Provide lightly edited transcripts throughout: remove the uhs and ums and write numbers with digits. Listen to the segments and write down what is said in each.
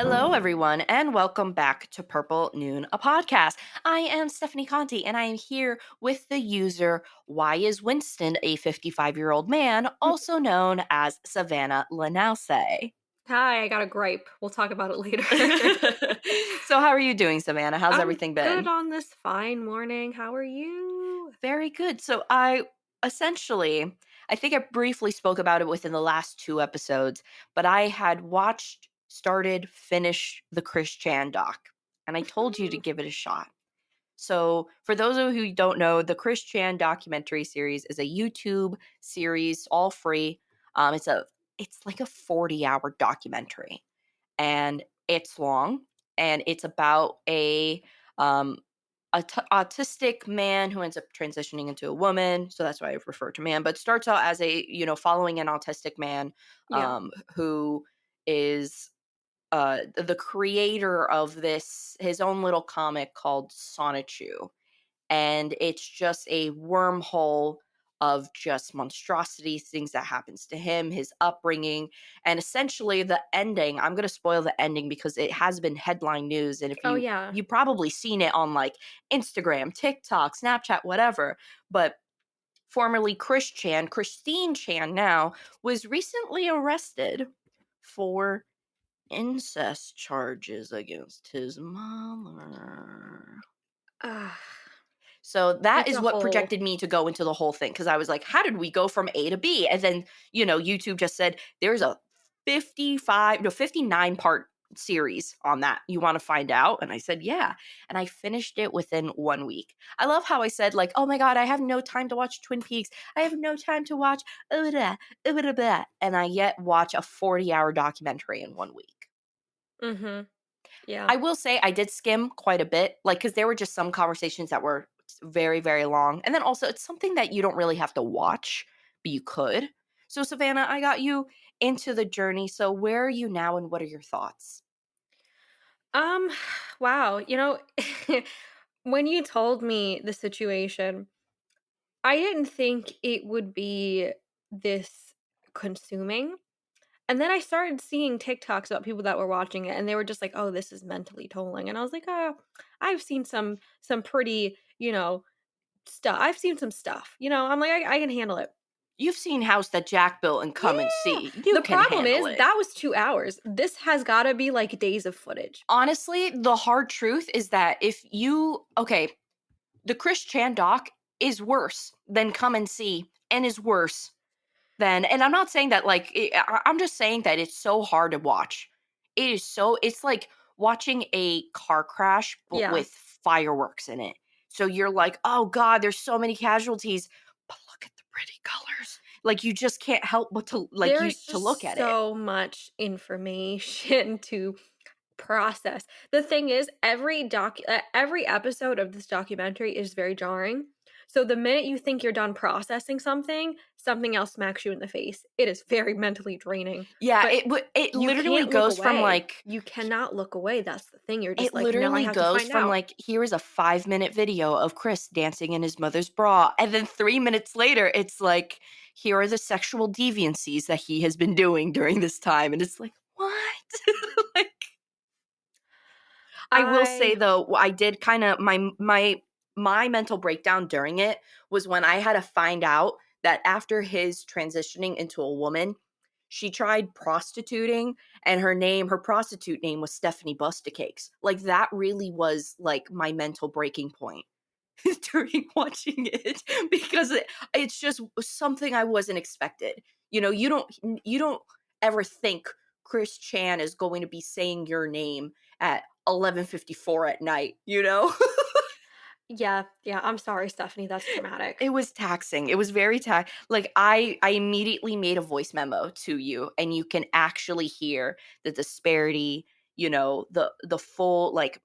Hello, everyone, and welcome back to Purple Noon, a podcast. I am Stephanie Conti, and I am here with the user Why is Winston a 55-year-old man, also known as Savanna Lanausse. Hi, I got a gripe. We'll talk about it later. So, how are you doing, Savannah? How's I'm everything good been? on this fine morning. How are you? Very good. So, I essentially, I think I briefly spoke about it within the last two episodes, but I had watched, started, finished the Chris Chan doc, and I told you to Mhm. give it a shot. So, for those of you who don't know, the Chris Chan documentary series is a YouTube series, all free. It's like a 40-hour documentary, and it's long, and it's about um autistic man who ends up transitioning into a woman. So that's why I refer to man, but starts out as following an autistic man Yeah. who is the creator of this his own little comic called Sonichu, and it's just a wormhole of just monstrosities, things that happens to him, his upbringing, and essentially the ending. I'm going to spoil the ending because it has been headline news, and if Oh, you yeah. you probably seen it on like Instagram, TikTok, Snapchat, whatever. But formerly Christine Chan now was recently arrested for incest charges against his mother. Ah, So that it's is a what whole projected me to go into the whole thing, because I was like, how did we go from A to B? And then, YouTube just said there's a 59 part series on that. You want to find out? And I said, yeah. And I finished it within 1 week. I love how I said, like, oh my God, I have no time to watch Twin Peaks. I have no time to watch, and I yet watch a 40-hour documentary in 1 week. Mhm. Yeah. I will say I did skim quite a bit, like, because there were just some conversations that were very, very long, and then also it's something that you don't really have to watch, but you could. So, Savannah, I got you into the journey, so where are you now, and what are your thoughts? Um, wow, when you told me the situation, I didn't think it would be this consuming. And then I started seeing TikToks about people that were watching it, and they were just like, "Oh, this is mentally tolling." And I was like, "Oh, I've seen some pretty, stuff. I've seen some stuff. I'm like, I can handle it." You've seen House That Jack Built and Come and Yeah. See. You The can problem handle is it. that was 2 hours. This has gotta be, like, days of footage. Honestly, the hard truth is that if you okay, the Chris Chan doc is worse than Come and See, and is worse then, and I'm not saying that like I'm just saying that it's so hard to watch. It's like watching a car crash but Yeah. with fireworks in it. So you're like, "Oh god, there's so many casualties, but look at the pretty colors." Like you just can't help but There's to look just at it. so much information to process. The thing is, every episode of this documentary is very jarring. So the minute you think you're done processing something, something else smacks you in the face. It is very mentally draining, Yeah, but it you literally can't look goes from away. like You cannot look away, that's the thing. You're it just like, "No, I literally have to goes find from out." like, here is a 5-minute video of Chris dancing in his mother's bra, and then 3 minutes later, it's like, here are the sexual deviancies that he has been doing during this time, and it's like, what? Like, I will say I though, I did kind of my mental breakdown during it was when I had to find out that after his transitioning into a woman, she tried prostituting, and her prostitute name was Stephanie Busticakes. Like that really was like my mental breaking point during watching it, because it's just something I wasn't expected. You don't ever think Chris Chan is going to be saying your name at 11:54 at night, you know? Yeah, yeah, I'm sorry, Stephanie, that's traumatic. It was taxing. It was very like I immediately made a voice memo to you, and you can actually hear the disparity, the full like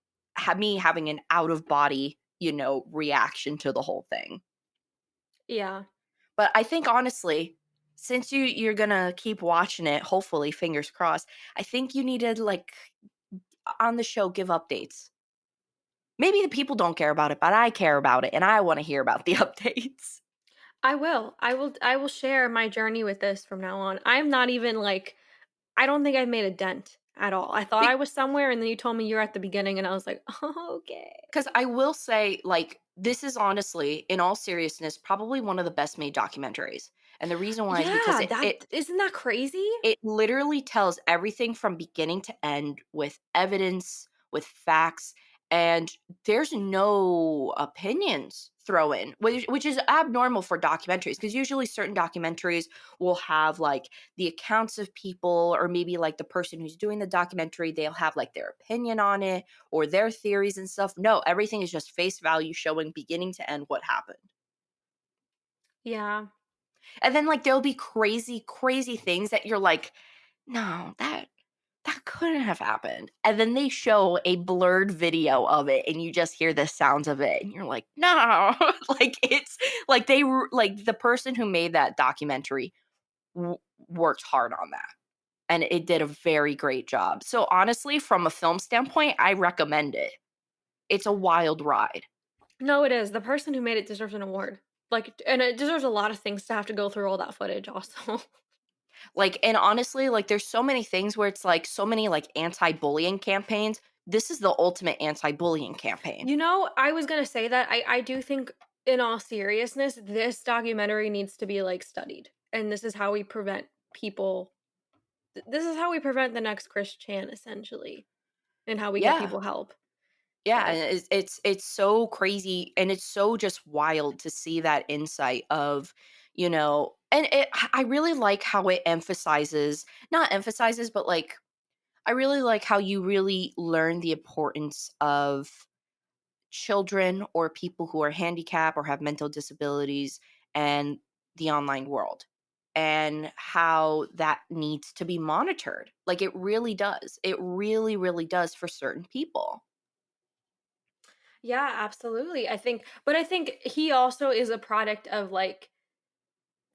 me having an out of body, reaction to the whole thing. Yeah. But I think honestly, since you're going to keep watching it, hopefully fingers crossed, I think you need to like on the show give updates. Maybe the people don't care about it, but I care about it and I want to hear about the updates. I will. I will share my journey with this from now on. I'm not even like I don't think I've made a dent. at all. I thought I was somewhere, and then you told me you're at the beginning, and I was like, "Oh, okay." Because I will say, like, this is honestly, in all seriousness, probably one of the best made documentaries. And the reason why is because Yeah, it that it isn't that crazy? it literally tells everything from beginning to end with evidence, with facts, and there's no opinions thrown, which is abnormal for documentaries, because usually certain documentaries will have like the accounts of people, or maybe like the person who's doing the documentary, they'll have like their opinion on it or their theories and stuff. No, everything is just face value, showing beginning to end what happened. Yeah. And then like there'll be crazy, crazy things that you're like, no, that couldn't have happened. And then they show a blurred video of it and you just hear the sounds of it and you're like, "No." Like it's like like the person who made that documentary worked hard on that. And it did a very great job. So honestly, from a film standpoint, I recommend it. It's a wild ride. No, it is. The person who made it deserves an award. Like, and it deserves a lot of things to have to go through all that footage also. Like, and honestly, like there's so many things where it's like so many like anti-bullying campaigns. This is the ultimate anti-bullying campaign. You know, I was gonna say that I do think, in all seriousness, this documentary needs to be, like, studied, and this is how we prevent people this is how we prevent the next Chris Chan, essentially, and how we get Yeah. people help. Yeah, So, and it's so crazy, and it's so just wild to see that insight of, and I really like how it emphasizes, not emphasizes, but like I really like how you really learn the importance of children or people who are handicapped or have mental disabilities and the online world, and how that needs to be monitored. Like it really does. It really, really does for certain people. yeah, absolutely, I think he also is a product of, like,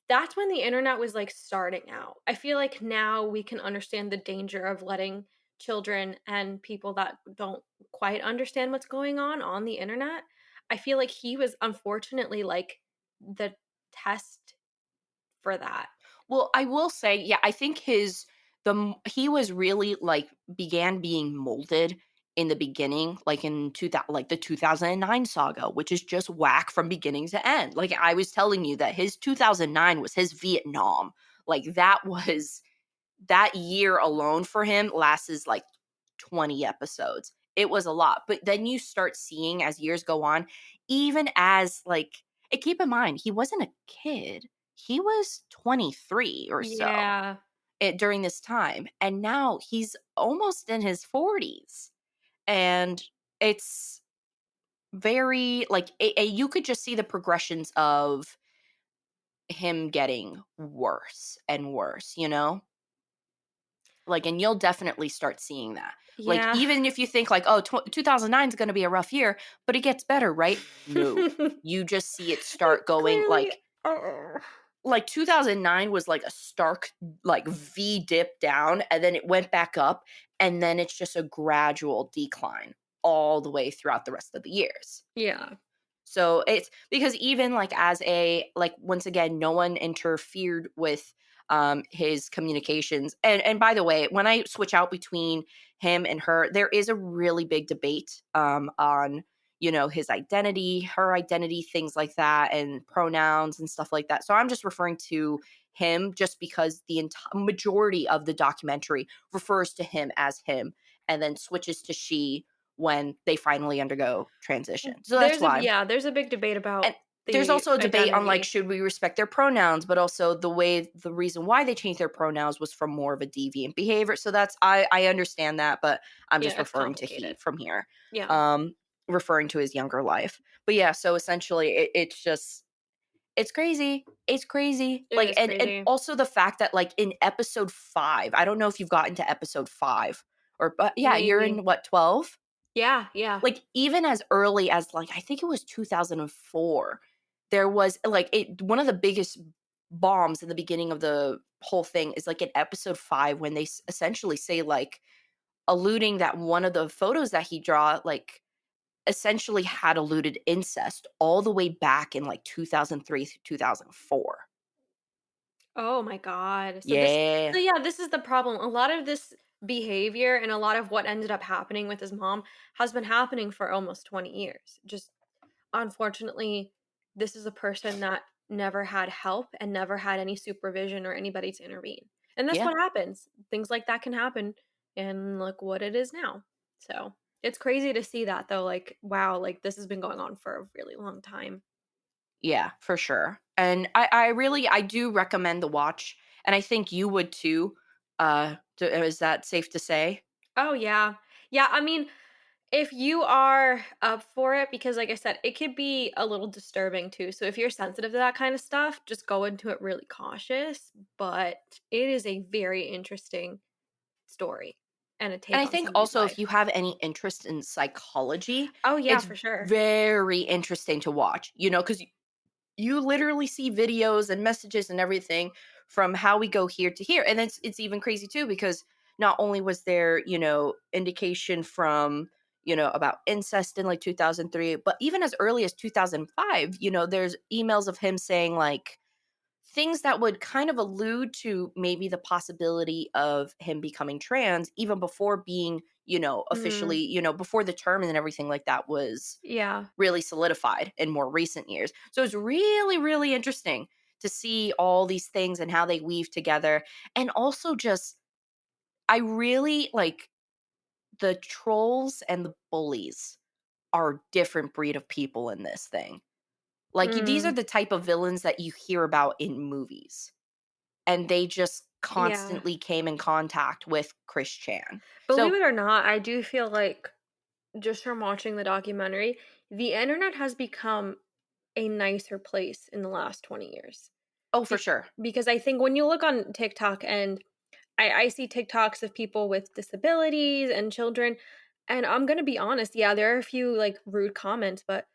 that's when the internet was, like, starting out. I feel like now we can understand the danger of letting children and people that don't quite understand what's going on the internet. I feel like he was unfortunately, like, the test for that. Well, I will say, yeah, I think he was really like began being molded in the beginning, like in 2000, like the 2009 saga, which is just whack from beginning to end. Like I was telling you that his 2009 was his Vietnam. Like that was that year alone for him lasts like 20 episodes. It was a lot. But then you start seeing as years go on, even as like, and keep in mind, he wasn't a kid. He was 23 or so Yeah. during this time. And now he's almost in his 40s. And it's very like, you could just see the progressions of him getting worse and worse, you know? Like, and you'll definitely start seeing that. Like, Yeah. even if you think like, "Oh, 2009 is gonna be a rough year," but it gets better, right? No. You just see it It start going clearly like 2009 was like a stark like V dip down, and then it went back up, and then it's just a gradual decline all the way throughout the rest of the years. Yeah. So it's because even like as a like once again, no one interfered with his communications. And by the way, when I switch out between him and her, there is a really big debate on his identity, her identity, things like that, and pronouns and stuff like that. So I'm just referring to him just because the majority of the documentary refers to him as him and then switches to she when they finally undergo transition. So that's why. There's a big debate And about there's the also a debate on like identity. should we respect their pronouns, but also the reason why they changed their pronouns was from more of a deviant behavior. So that's I understand that, but I'm just Yeah, it's referring to he complicated. from here. Yeah. Um referring to his younger life. But yeah, so essentially it's just it's crazy. It's crazy. It Like is and crazy. also the fact that like in episode 5, I don't know if you've gotten to episode 5 or but yeah, you're Maybe. in what 12? Yeah, yeah. Like, even as early as, like, I think it was 2004, there was, like, one of the biggest bombs in the beginning of the whole thing is, like, in episode 5 when they essentially say, like, alluding that one of the photos that he draw, like, essentially had alluded incest all the way back in, like, 2003 through 2004. Oh my god. Yeah. So yeah, this is the problem. A lot of this behavior and a lot of what ended up happening with his mom has been happening for almost 20 years. Just unfortunately, this is a person that never had help and never had any supervision or anybody to intervene. And that's Yeah. what happens. Things like that can happen, and look what it is now. So, it's crazy to see that though, like, wow, like this has been going on for a really long time. Yeah, for sure. And I really I do recommend the watch, and I think you would too. Is that safe to say? Oh yeah. Yeah, I mean, if you are up for it, because like I said, it could be a little disturbing too. So if you're sensitive to that kind of stuff, just go into it really cautious. But it is a very interesting story and a And take I on think somebody's also if life. you have any interest in psychology, Oh yeah, it's for sure. very interesting to watch, because you literally see videos and messages and everything from how we go here to here. And it's even crazy too because not only was there, indication from, about incest in like 2003, but even as early as 2005, there's emails of him saying like things that would kind of allude to maybe the possibility of him becoming trans even before being, officially, Mm, before the term and everything like that was yeah. really solidified in more recent years. So it's really, really interesting to see all these things and how they weave together. And also just I really like the trolls and the bullies are a different breed of people in this thing. Like these are Mm, the type of villains that you hear about in movies. And they just yeah. constantly came in contact with Chris Chan. Believe So, it or not, I do feel like just from watching the documentary, the internet has become a nicer place in the last 20 years. oh, for sure. Because I think when you look on TikTok, and I see TikToks of people with disabilities and children, and I'm gonna be honest, yeah, there are a few like rude comments, but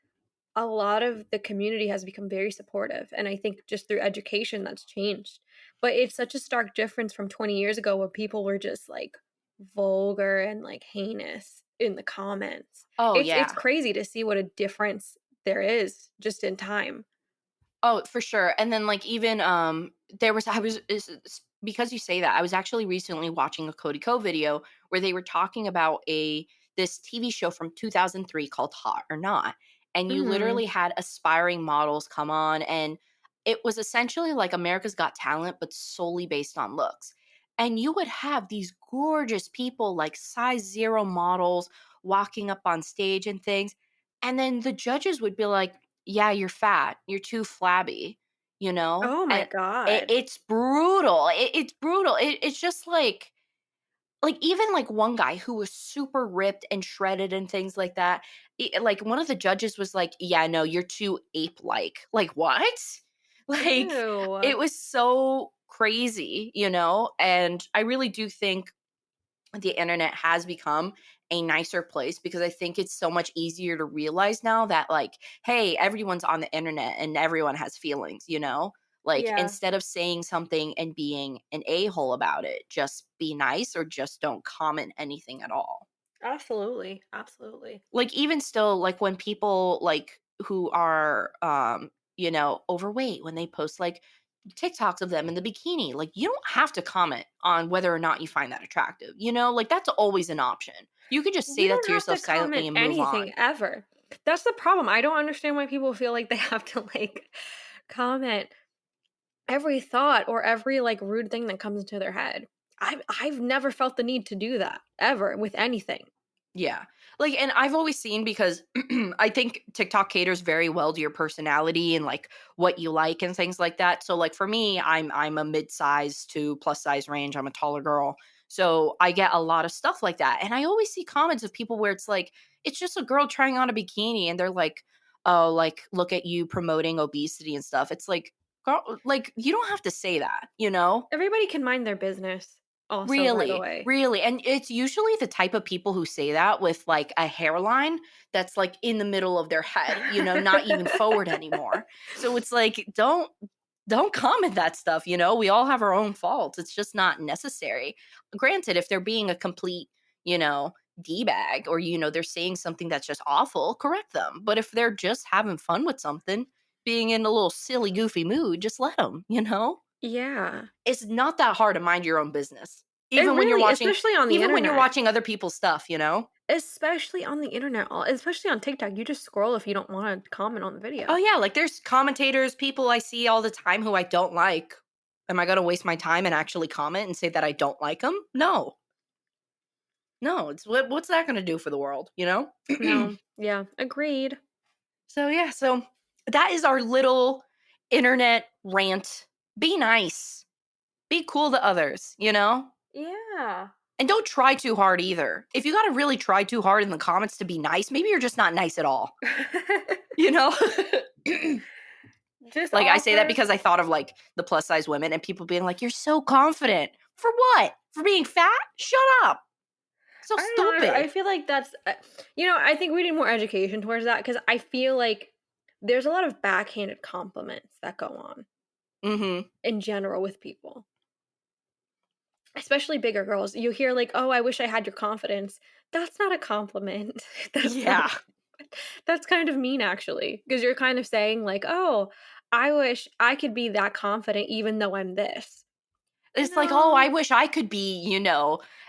a lot of the community has become very supportive. And I think just through education that's changed. But it's such a stark difference from 20 years ago where people were just like vulgar and like heinous in the comments. Oh, It's yeah. crazy to see what a difference there is just in time. Oh, for sure. And then like even there was I was is because you say that, I was actually recently watching a Cody Co video where they were talking about a this TV show from 2003 called Hot or Not. And you Mhm. literally had aspiring models come on and it was essentially like America's Got Talent but solely based on looks. And you would have these gorgeous people like size 0 models walking up on stage and things. And then the judges would be like, yeah, you're fat. You're too flabby, Oh my And god. it's brutal. It's brutal. It's just like even like one guy who was super ripped and shredded and things like that. Like one of the judges was like, "Yeah, no, you're too ape-like." Like what? Like Ew. it was so crazy, And I really do think the internet has become a nicer place because I think it's so much easier to realize now that like, hey, everyone's on the internet and everyone has feelings, Like Yeah, instead of saying something and being an a-hole about it, just be nice or just don't comment anything at all. absolutely, absolutely. Like even still like when people like who are overweight when they post like TikToks of them in the bikini, like you don't have to comment on whether or not you find that attractive. Like that's always an option. You could just say You that don't to have to yourself silently comment and move anything on. ever. That's the problem. I don't understand why people feel like they have to, like, comment every thought or every, like, rude thing that comes into their head. I've never felt the need to do that, ever, with anything. Yeah. Like, and I've always seen because I think TikTok caters very well to your personality and like what you like and things like that. So like for me, I'm a mid-size to plus size range. I'm a taller girl. So I get a lot of stuff like that. And I always see comments of people where it's like, it's just a girl trying on a bikini and they're like, oh, like look at you promoting obesity and stuff. It's like, girl, like you don't have to say that. Everybody can mind their business also right Really, away. really, and it's usually the type of people who say that with, like, a hairline that's, like, in the middle of their head, not even forward anymore. So it's like, don't comment that stuff, We all have our own faults, it's just not necessary. Granted, if they're being a complete, you know, D-bag or, they're saying something that's just awful, correct them, but if they're just having fun with something, being in a little silly, goofy mood, just let them. Yeah. It's not that hard to mind your own business. It Even when you're really watching especially on the even when you're internet. watching other people's stuff, you know? Especially on the internet, especially on TikTok, you just scroll if you don't wanna comment on the Oh, video. yeah, like, there's commentators, people I see all the time who I don't like. Am I gonna waste my time and actually comment and say that I don't like them? No. No, it's what's that gonna do for the world, you know? No. Yeah, agreed. So, yeah, so that is our little internet rant. Be nice. Be cool to others, you know? Yeah. And don't try too hard either. If you gotta really try too hard in the comments to be nice, maybe you're just not nice at all, you know? Just Like, I say that offer because I thought of, like, the plus size women and people being like, "You're so confident." For what? For being fat? Shut up. So I don't know, I stupid. feel like that's I think we need more education towards that because I feel like there's a lot of backhanded compliments that go on Mhm. in general with people, especially bigger girls. You hear like, "Oh, I wish I had your confidence." That's not a compliment. That's not a Yeah. compliment. That's kind of mean actually, because 'cause you're kind of saying like, "Oh, I wish I could be that confident even though I'm this." It's like, "Oh, I No. wish I could be,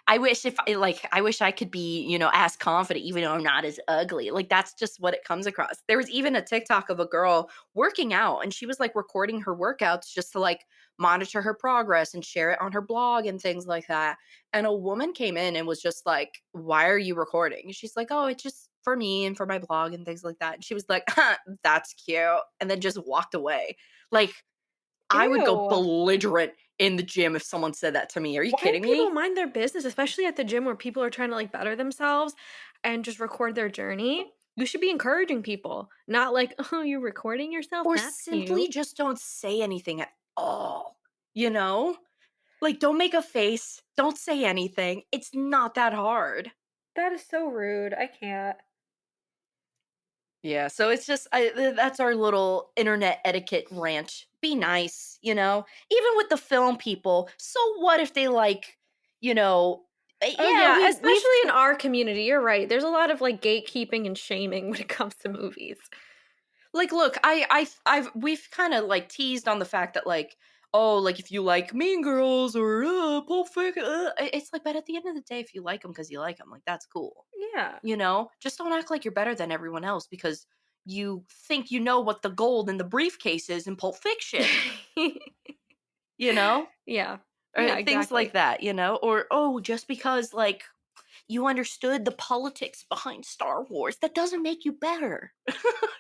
I wish I could be, as confident even though I'm not as ugly." Like, that's just what it comes across. There was even a TikTok of a girl working out, and she was, like, recording her workouts just to, like, monitor her progress and share it on her blog and things like that, and a woman came in and was just like, "Why are you recording?" And she's like, "Oh, it's just for me and for my blog and things like that." And she was like, "That's cute," and then just walked away. Like, I would go Ew. belligerent in the gym if someone said that to me. Are you Why don't kidding people me? mind their business, especially at the gym where people are trying to, like, better themselves and just record their journey? You should be encouraging people, not like, "Oh, you're recording yourself? Or That's simply cute." just don't say anything at all, you know? Like, don't make a face, don't say anything. It's not that hard. That is so rude, I can't. Yeah, so it's just that's our little internet etiquette rant. Be nice, you know? Even with the film people, so what if they like, you know, Oh, yeah, yeah, we've especially in our community, you're right, there's a lot of, like, gatekeeping and shaming when it comes to movies. like, look, I've we've kind of like teased on the fact that like, oh, like if you like Mean Girls or Pulp Fiction, it's like, but at the end of the day, if you like them because you like them, like that's cool, Yeah. you know. Just don't act like you're better than everyone else because you think you know what the gold in the briefcase is in Pulp Fiction, you know, Yeah. or Yeah, things like exactly. that, you know, or oh, just because like you understood the politics behind Star Wars, that doesn't make you better,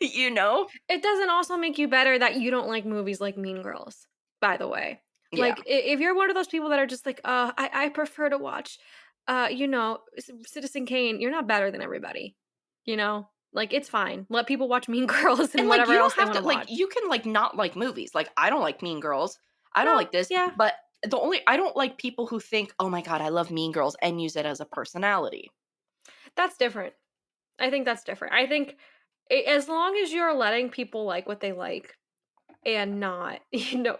you know. It doesn't also make you better that you don't like movies like Mean Girls, by the way. Yeah. Like, if you're one of those people that are just like, I prefer to watch, Citizen Kane," you're not better than everybody, you know? Like, it's fine. Let people watch Mean Girls and And, like, whatever you else don't they have wanna to like, watch. you can, like, not like movies, like, I don't like Mean Girls, I don't No, like this, yeah, but I don't like people who think, "Oh my god, I love Mean Girls," and use it as a personality. that's different. I think that's different. I think as long as you're letting people like what they like and not,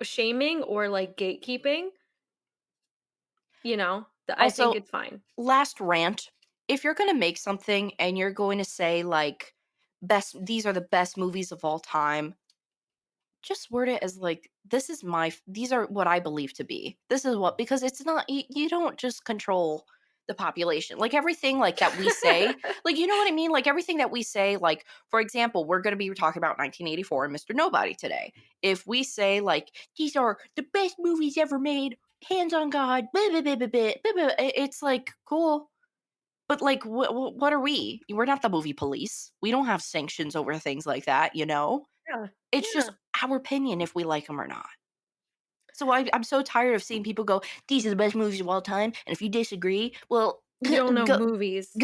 shaming or, like, gatekeeping, I think Also, it's fine. last rant, if you're gonna make something and you're going to say, like, these are the best movies of all time, just word it as like, these are what I believe to be. This is what, because it's not, you don't just control the population. Like everything like that we say, like, you know what I mean? Like everything that we say, like, for example, we're going to be talking about 1984 and Mr. Nobody today. If we say like, these are the best movies ever made, hands on God, blah, blah, blah, blah, blah, blah, blah, it's like, cool. But like, what are we? We're not the movie police. We don't have sanctions over things like that, you know? Yeah, It's just yeah. our opinion if we like them or not. So I'm so tired of seeing people go, "These are the best movies of all time," and if you disagree, well, You don't know go movies.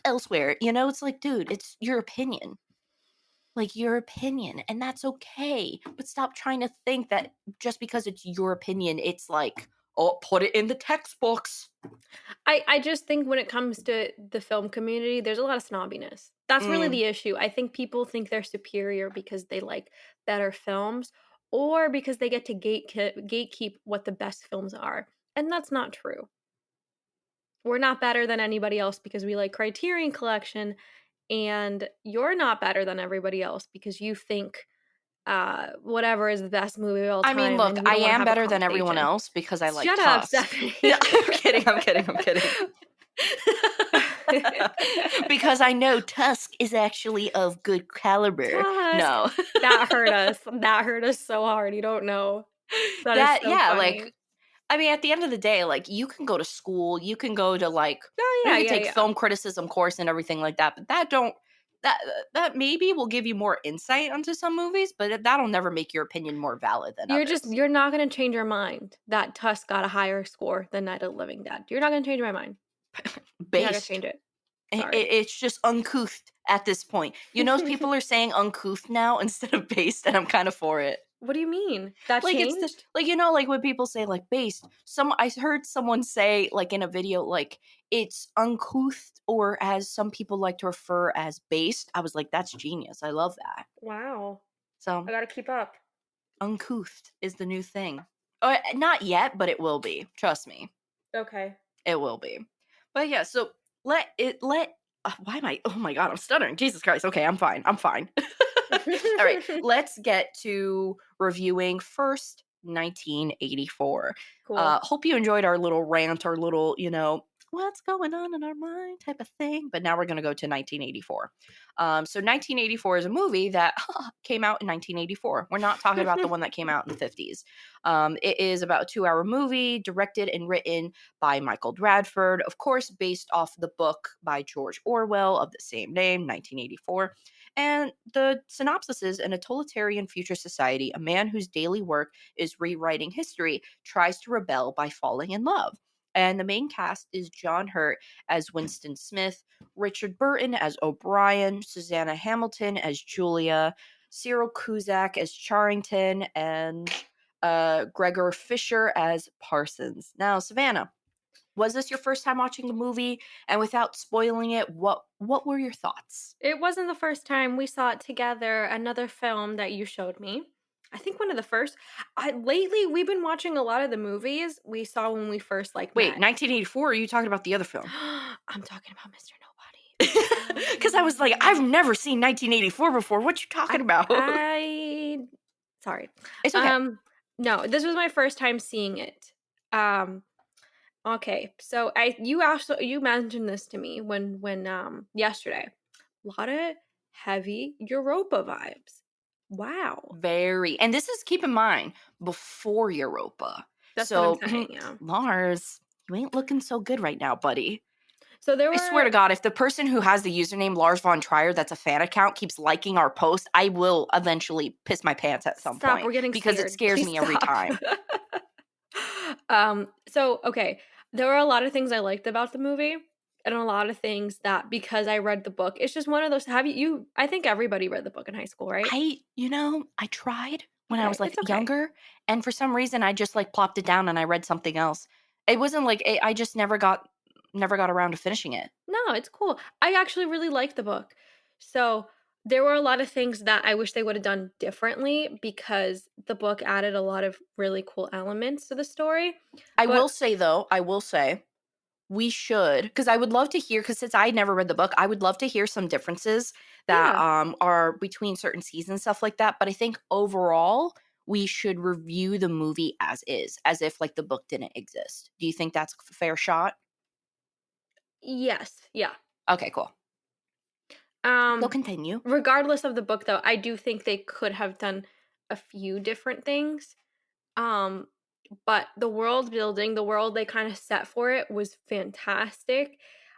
elsewhere, you know? It's like, dude, it's your opinion. Like, your opinion, and that's okay, but stop trying to think that just because it's your opinion, it's like, "Oh, put it in the textbooks." I just think when it comes to the film community, there's a lot of snobbiness. That's really Mm, the issue. I think people think they're superior because they like better films or because they get to gatekeep what the best films are. And that's not true. We're not better than anybody else because we like Criterion Collection, and you're not better than everybody else because you think whatever is the best movie of all I mean, time, look, and we I don't wanna am have a better than everyone conversation. else because I like Shut up, Tusk. Stephanie. Yeah, I'm kidding, I'm kidding, I'm kidding. Because I know Tusk is actually of good caliber. Tusk. No. That hurt us. That hurt us so hard, you don't know. That is That so yeah, like, funny. I mean, at the end of the day, like, you can go to school, you can go to, like Oh, you yeah, can yeah, take yeah. film criticism course and everything like that, but that don't that that maybe will give you more insight onto some movies, but that'll never make your opinion more valid than others. You're not gonna change your mind that Tusk got a higher score than Night of the Living Dead. You're not gonna change my mind. You're not gonna Based. change it. I Sorry. it's just uncouth at this point. You know, people are saying uncouth now instead of based, and I'm kind of for it. What do you mean? That Like, it's the changed? like, you know, like, when people say, like, based, I heard someone say, like, in a video, like, it's uncouth, or as some people like to refer as based. I was like, "That's genius, I love that." Wow. I So, gotta keep up. uncouth is the new thing. Not yet, but it will be, trust me. Okay. It will be. But, yeah, so let why am I oh my god, I'm stuttering, Jesus Christ, okay, I'm fine, I'm fine. Alright, let's get to reviewing first 1984. Cool. Hope you enjoyed our little rant, our little, what's going on in our mind type of thing. But now we're going to go to 1984. So 1984 is a movie that came out in 1984. We're not talking about the one that came out in the 50s. It is about a 2-hour movie directed and written by Michael Radford, of course, based off the book by George Orwell of the same name, 1984. And the synopsis is: in a totalitarian future society, a man whose daily work is rewriting history tries to rebel by falling in love. And the main cast is John Hurt as Winston Smith, Richard Burton as O'Brien, Susanna Hamilton as Julia, Cyril Cusack as Charrington, and Gregor Fisher as Parsons. Now, Savannah, was this your first time watching the movie? And without spoiling it, what were your thoughts? It wasn't the first time we saw it together, another film that you showed me. I think one of the first lately, we've been watching a lot of the movies we saw when we first, like, Wait, met. 1984? Or are you talking about the other film? I'm talking about Mr. Because I was like, I've Nobody. never seen 1984 before. What you talking about? I sorry. It's okay. Um, no, this was my first time seeing it. Um, okay, so you mentioned this to me when yesterday. A lot of heavy Europa vibes. Wow. Very. And this is, keep in mind, before Europa. That's what I'm So, saying, yeah. Lars, you ain't looking so good right now, buddy. So there I swear were to God, if the person who has the username Lars Von Trier, that's a fan account, keeps liking our post, I will eventually piss my pants at some stop, point we're getting because it scared. scares Please me every stop. time. So okay, there were a lot of things I liked about the movie and a lot of things that because I read the book, it's just one of those have you I think everybody read the book in high school, right? I tried when I Okay, was like it's okay. younger, and for some reason I just like plopped it down and I read something else. It wasn't like I just never got around to finishing it. No, it's cool. I actually really liked the book. So there were a lot of things that I wish they would have done differently because the book added a lot of really cool elements to the story. I But will say though, I will say we should, because I would love to hear, because since I never read the book, I would love to hear some differences that yeah, are between certain seasons, stuff like that. But I think overall we should review the movie as is, as if like the book didn't exist. Do you think that's a fair shot? yes, yeah. Okay, cool. So Um continue. Regardless of the book though, I do think they could have done a few different things. Um but the world building, the world they kind of set for it was fantastic.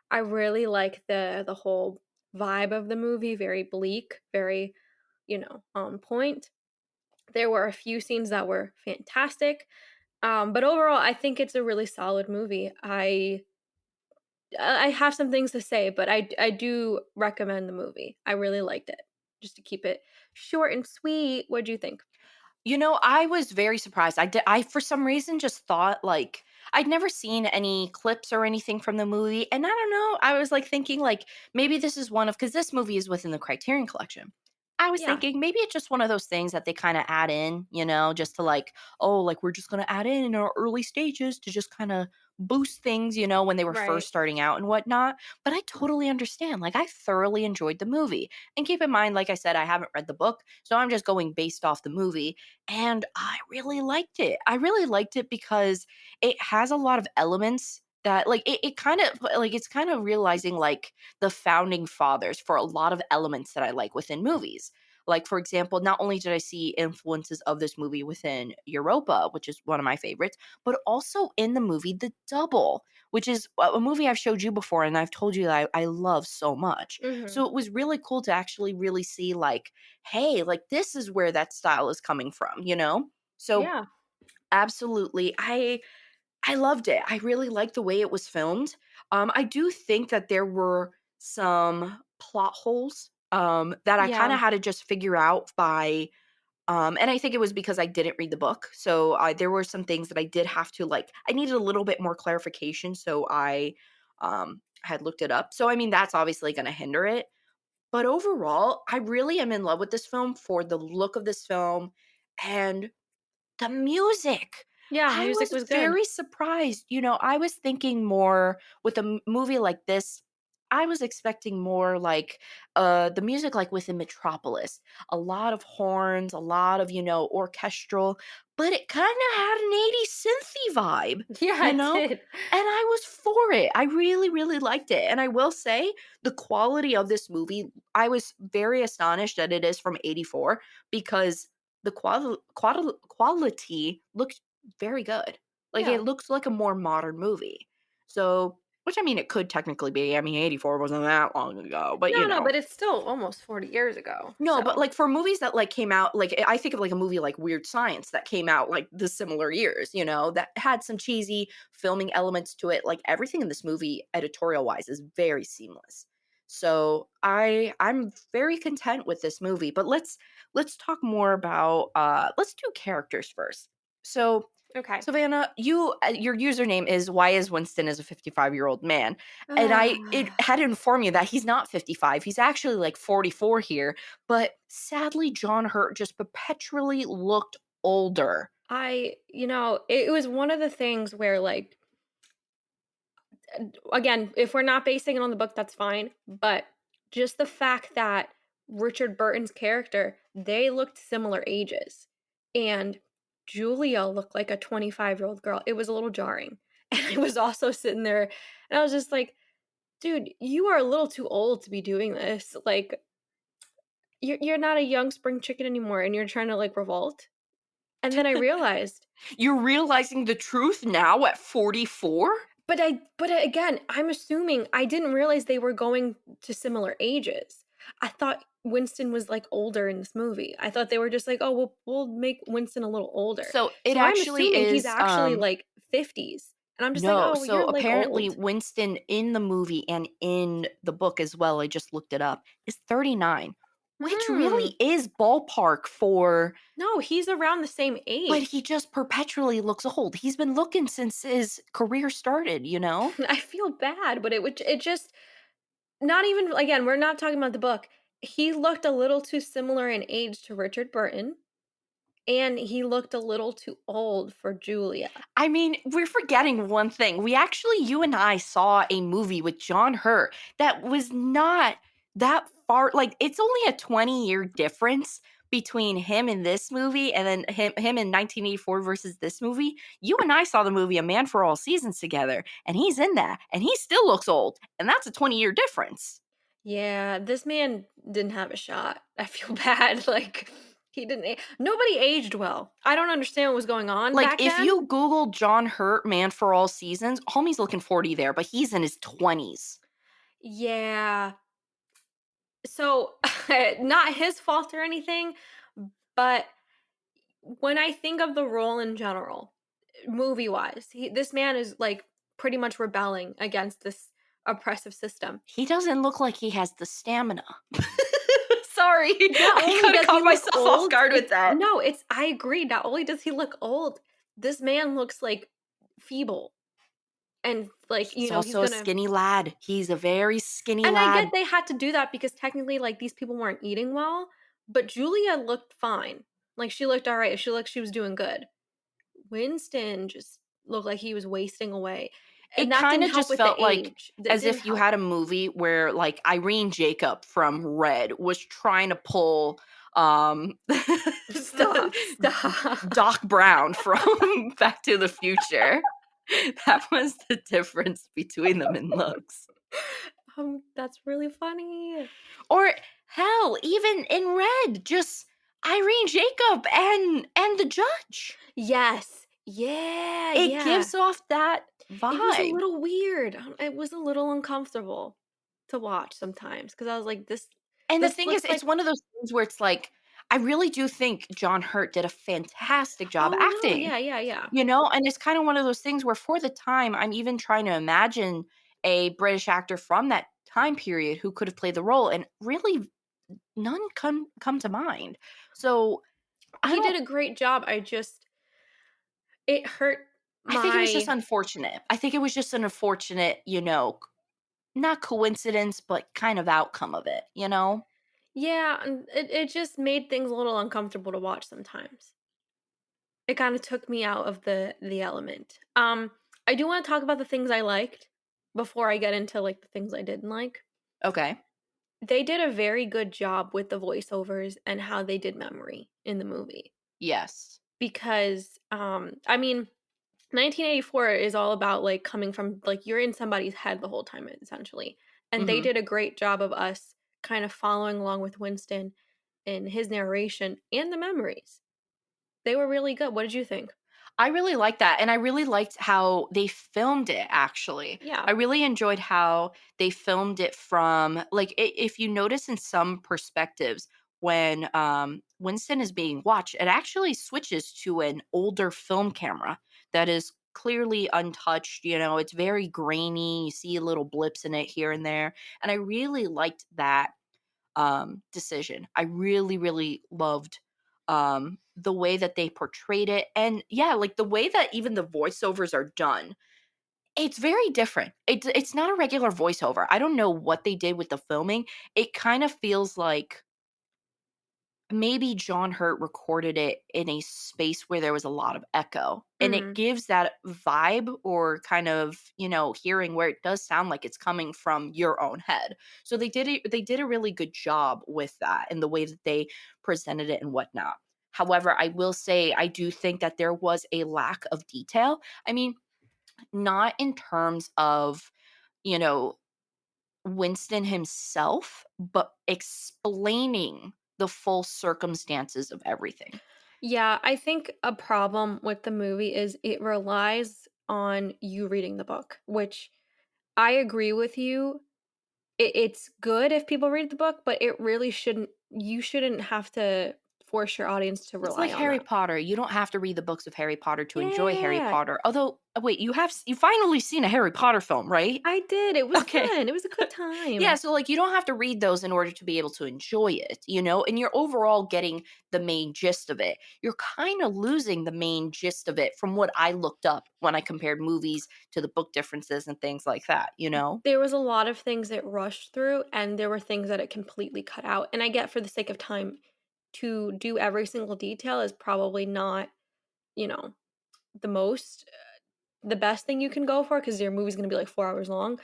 I really like the whole vibe of the movie, very bleak, very, on point. There were a few scenes that were fantastic. But overall, I think it's a really solid movie. I have some things to say, but I do recommend the movie. I really liked it. Just to keep it short and sweet, what do you think? I was very surprised. I for some reason just thought like I'd never seen any clips or anything from the movie, and I don't know, I was like thinking like maybe this is one of, cuz this movie is within the Criterion Collection. I was Yeah, thinking maybe it's just one of those things that they kinda add in, just to like, "Oh, like, we're just gonna add in our early stages to just kinda boost things," when they were right. first starting out and whatnot, but I totally understand, like, I thoroughly enjoyed the movie, and keep in mind, like I said, I haven't read the book, so I'm just going based off the movie, and I really liked it. I really liked it because it has a lot of elements that like, it kind of like, it's kind of realizing, like, the founding fathers for a lot of elements that I like within movies. Like, for example, not only did I see influences of this movie within Europa, which is one of my favorites, but also in the movie The Double, which is a movie I've showed you before and I've told you that I love so much. Mhm. So it was really cool to actually really see, like, hey, like, this is where that style is coming from? So Yeah. absolutely. I loved it. I really liked the way it was filmed. I do think that there were some plot holes, that I kinda Yeah. had to just figure out and I think it was because I didn't read the book. So, there were some things that I did have to, like, I needed a little bit more clarification, so I, had looked it up. So, I mean, that's obviously gonna hinder it. But overall, I really am in love with this film for the look of this film and the music. Yeah, I music was was good. very surprised, I was thinking more with a movie like this, I was expecting more like, the music like within Metropolis. A lot of horns, a lot of, orchestral, but it kinda had an '80s synthy vibe, Yeah, you it know? did. And I was for it. I really, really liked it, and I will say the quality of this movie, I was very astonished that it is from '84 because the quality looked very good. Like, it Yeah. looks like a more modern movie. So which, I mean, it could technically be. I mean, '84 wasn't that long ago, but, No, no, but it's still almost 40 years ago, no, but, so like, for movies that, like, came out like, I think of, like, a movie like Weird Science that came out, like, the similar years, that had some cheesy filming elements to it, like, everything in this movie, editorial-wise, is very seamless. So, I'm very content with this movie, but let's talk more about, let's do characters first. So, okay. Savannah, your username is "Why is Winston as a 55-year-old man?" And it had to inform you that he's not 55, he's actually, like, 44 here, but sadly, John Hurt just perpetually looked older. It was one of the things where, like, again, if we're not basing it on the book, that's fine, but just the fact that Richard Burton's character, they looked similar ages, and Julia looked like a 25-year-old girl. It was a little jarring, and I was also sitting there, and I was just like, "Dude, you are a little too old to be doing this, like, you're not a young spring chicken anymore, and you're trying to, like, revolt?" And then I realized You're realizing the truth now at 44? but again, I'm assuming I didn't realize they were going to similar ages. I thought Winston was, like, older in this movie. I thought they were just like, "Oh, we'll make Winston a little older." So, it So I'm actually assuming he's is, actually, like, 50s, and I'm just like, no, "Oh, well, so you're, like, apparently old." Winston in the movie and in the book as well, I just looked it up, is 39, which Hmm. really is ballpark for. No, he's around the same But he age. just perpetually looks old. He's been looking since his career started? I feel bad, but it just not even again, we're not talking about the book. He looked a little too similar in age to Richard Burton, and he looked a little too old for Julia. I mean, we're forgetting one thing. You and I saw a movie with John Hurt that was not that far. Like, it's only a 20-year difference between him in this movie and then him in 1984 versus this movie. You and I saw the movie A Man for All Seasons together, and he's in that, and he still looks old, and that's a 20-year difference. Yeah, this man didn't have a shot. I feel bad, like, he didn't nobody aged well. I don't understand what was going on Like, back if then. you Google John Hurt, Man for All Seasons, homie's looking 40 there, but he's in his 20s. Yeah. So, not his fault or anything, but when I think of the role in general, movie-wise, this man is, like, pretty much rebelling against this oppressive system. He doesn't look like he has the stamina. Sorry, Not I only kinda does he caught look myself off old, guard with that. it's I agree, not only does he look old, this man looks, like, feeble and, like, He's he's also a gonna skinny lad. He's a very skinny and I get lad. they had to do that because technically, like, these people weren't eating well, but Julia looked fine. Like, she looked alright, she looked she was doing good. Winston just looked like he was wasting away, and It that didn't kinda help just with the felt like age. That as didn't if you help. had a movie where, like, Irene Jacob from Red was trying to pull, Stop, stop. Doc Brown from Back to the Future. That was the difference between them in looks. That's really funny. Or hell, even in Red, just Irene Jacob and the judge. Yes. Yeah, It yeah. gives off that It was a vibe. little weird. It was a little uncomfortable to watch sometimes because I was like, And the this thing is, looks it's like one of those things where it's like, I really do think John Hurt did a fantastic job oh, no, acting, yeah, yeah, yeah. and it's kinda one of those things where for the time, I'm even trying to imagine a British actor from that time period who could have played the role, and really none come to mind. So, I He did don't a great job, it hurt I think it was just my unfortunate. I think it was just an unfortunate, not coincidence, but kind of outcome of it, you know? yeah, and it just made things a little uncomfortable to watch sometimes. It kinda took me out of the element. I do wanna talk about the things I liked before I get into, like, the things I didn't like. Okay. They did a very good job with the voiceovers and how they did memory in the movie Yes. because, I mean, 1984 is all about, like, coming from like, you're in somebody's head the whole time, essentially, and they Mhm. did a great job of us kind of following along with Winston in his narration and the memories. They were really good. What did you think? I really liked that, and I really liked how they filmed it, actually. Yeah. I really enjoyed how they filmed it from like, I if you notice in some perspectives, when, Winston is being watched, it actually switches to an older film camera that is clearly untouched, it's very grainy, you see little blips in it here and there, and I really liked that decision. I really, really loved the way that they portrayed it. And yeah, like the way that even the voiceovers are done, it's very different. It's not a regular voiceover. I don't know what they did with the filming. It kind of feels like maybe John Hurt recorded it in a space where there was a lot of echo, and it Mhm. gives that vibe or kind of, hearing where it does sound like it's coming from your own head. So they did a really good job with that and the way that they presented it and whatnot. However, I will say I do think that there was a lack of detail. I mean, not in terms of, you know, Winston himself, but explaining the full circumstances of everything. Yeah, I think a problem with the movie is it relies on you reading the book, which I agree with you. It's good if people read the book, but it really shouldn't you shouldn't have to force your audience to It's rely like on Harry that. Potter. You don't have to read the books of Harry Potter to enjoy Harry Yeah, Potter. Although, wait, you finally seen a Harry Potter film, right? I did. It was Okay. fun. It was a good Yeah, time. so like you don't have to read those in order to be able to enjoy it, and you're overall getting the main gist of it. You're kind of losing the main gist of it from what I looked up when I compared movies to the book differences and things like that. There was a lot of things it rushed through, and there were things that it completely cut out. And I get for the sake of time to do every single detail is probably not, you know, the most the best thing you can go for because your movie's gonna be like 4 hours long,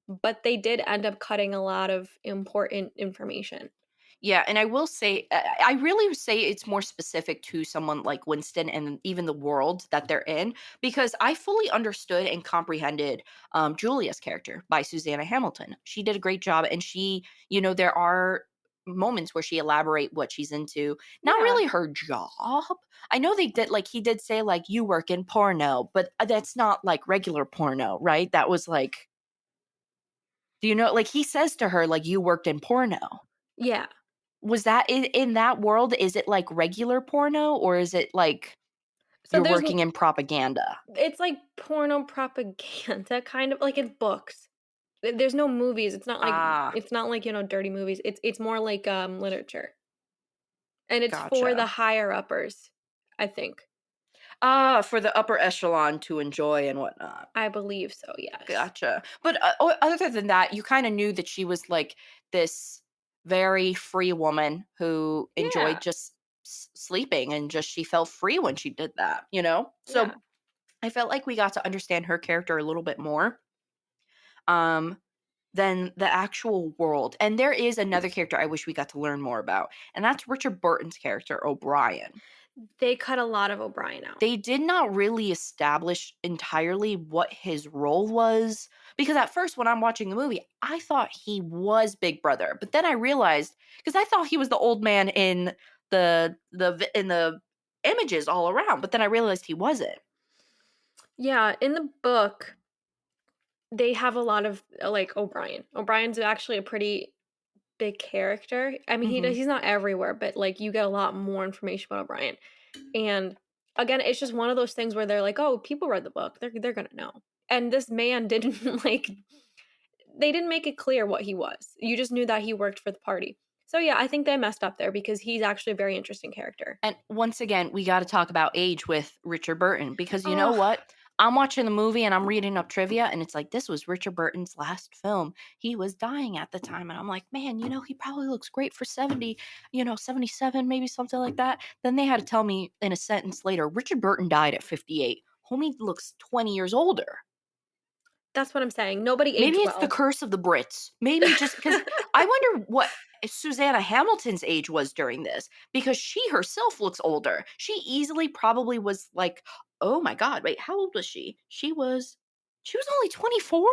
but they did end up cutting a lot of important information. Yeah, and I will say, I really would say it's more specific to someone like Winston and even the world that they're in, because I fully understood and comprehended Julia's character by Susanna Hamilton. She did a great job, and there are moments where she elaborate what she's into. Not Yeah. really her job. I know they did like he did say like you work in porno, but that's not like regular porno, right? That was like, do you know? Like he says to her like you worked in porno. Yeah. Was that in that world, is it like regular porno, or is it like So you're there's working in propaganda? it's like porno propaganda kind of like it's books. There's no movies. Ah, It's not like, dirty movies. It's more like literature. And it's for the gotcha. higher uppers, I think. Ah, for the upper echelon to enjoy and whatnot. I believe so, yes. Gotcha. But, other than that, you kinda knew that she was, like, this very free woman who enjoyed Yeah, just sleeping, and just she felt free when she did that, you know? So yeah. I felt like we got to understand her character a little bit more um than the actual world. And there is another character I wish we got to learn more about, and that's Richard Burton's character, O'Brien. They cut a lot of O'Brien out. They did not really establish entirely what his role was, because at first when I'm watching the movie, I thought he was Big Brother, but then I realized, because I thought he was the old man in in the images all around, but then I realized he wasn't. Yeah, in the book, they have a lot of, like, O'Brien. O'Brien's actually a pretty big character. I mean, Mhm. he's not everywhere, but, like, you get a lot more information about O'Brien. And, again, it's just one of those things where they're like, "Oh, people read the book. They're gonna know." And this man didn't, like, they didn't make it clear what he was. You just knew that he worked for the party. So, yeah, I think they messed up there because he's actually a very interesting character. And once again, we got to talk about age with Richard Burton, because you know Oh, what? I'm watching the movie and I'm reading up trivia, and it's like, this was Richard Burton's last film. He was dying at the time. And I'm like, man, he probably looks great for 70, 77, maybe something like that. Then they had to tell me in a sentence later, Richard Burton died at 58. Homie looks 20 years older. that's what I'm saying. Nobody Maybe aged it's the well. curse of the Brits. Maybe just because I wonder what Susanna Hamilton's age was during this, because she herself looks older. She easily probably was like, oh my God, wait, how old was she? She was only 24?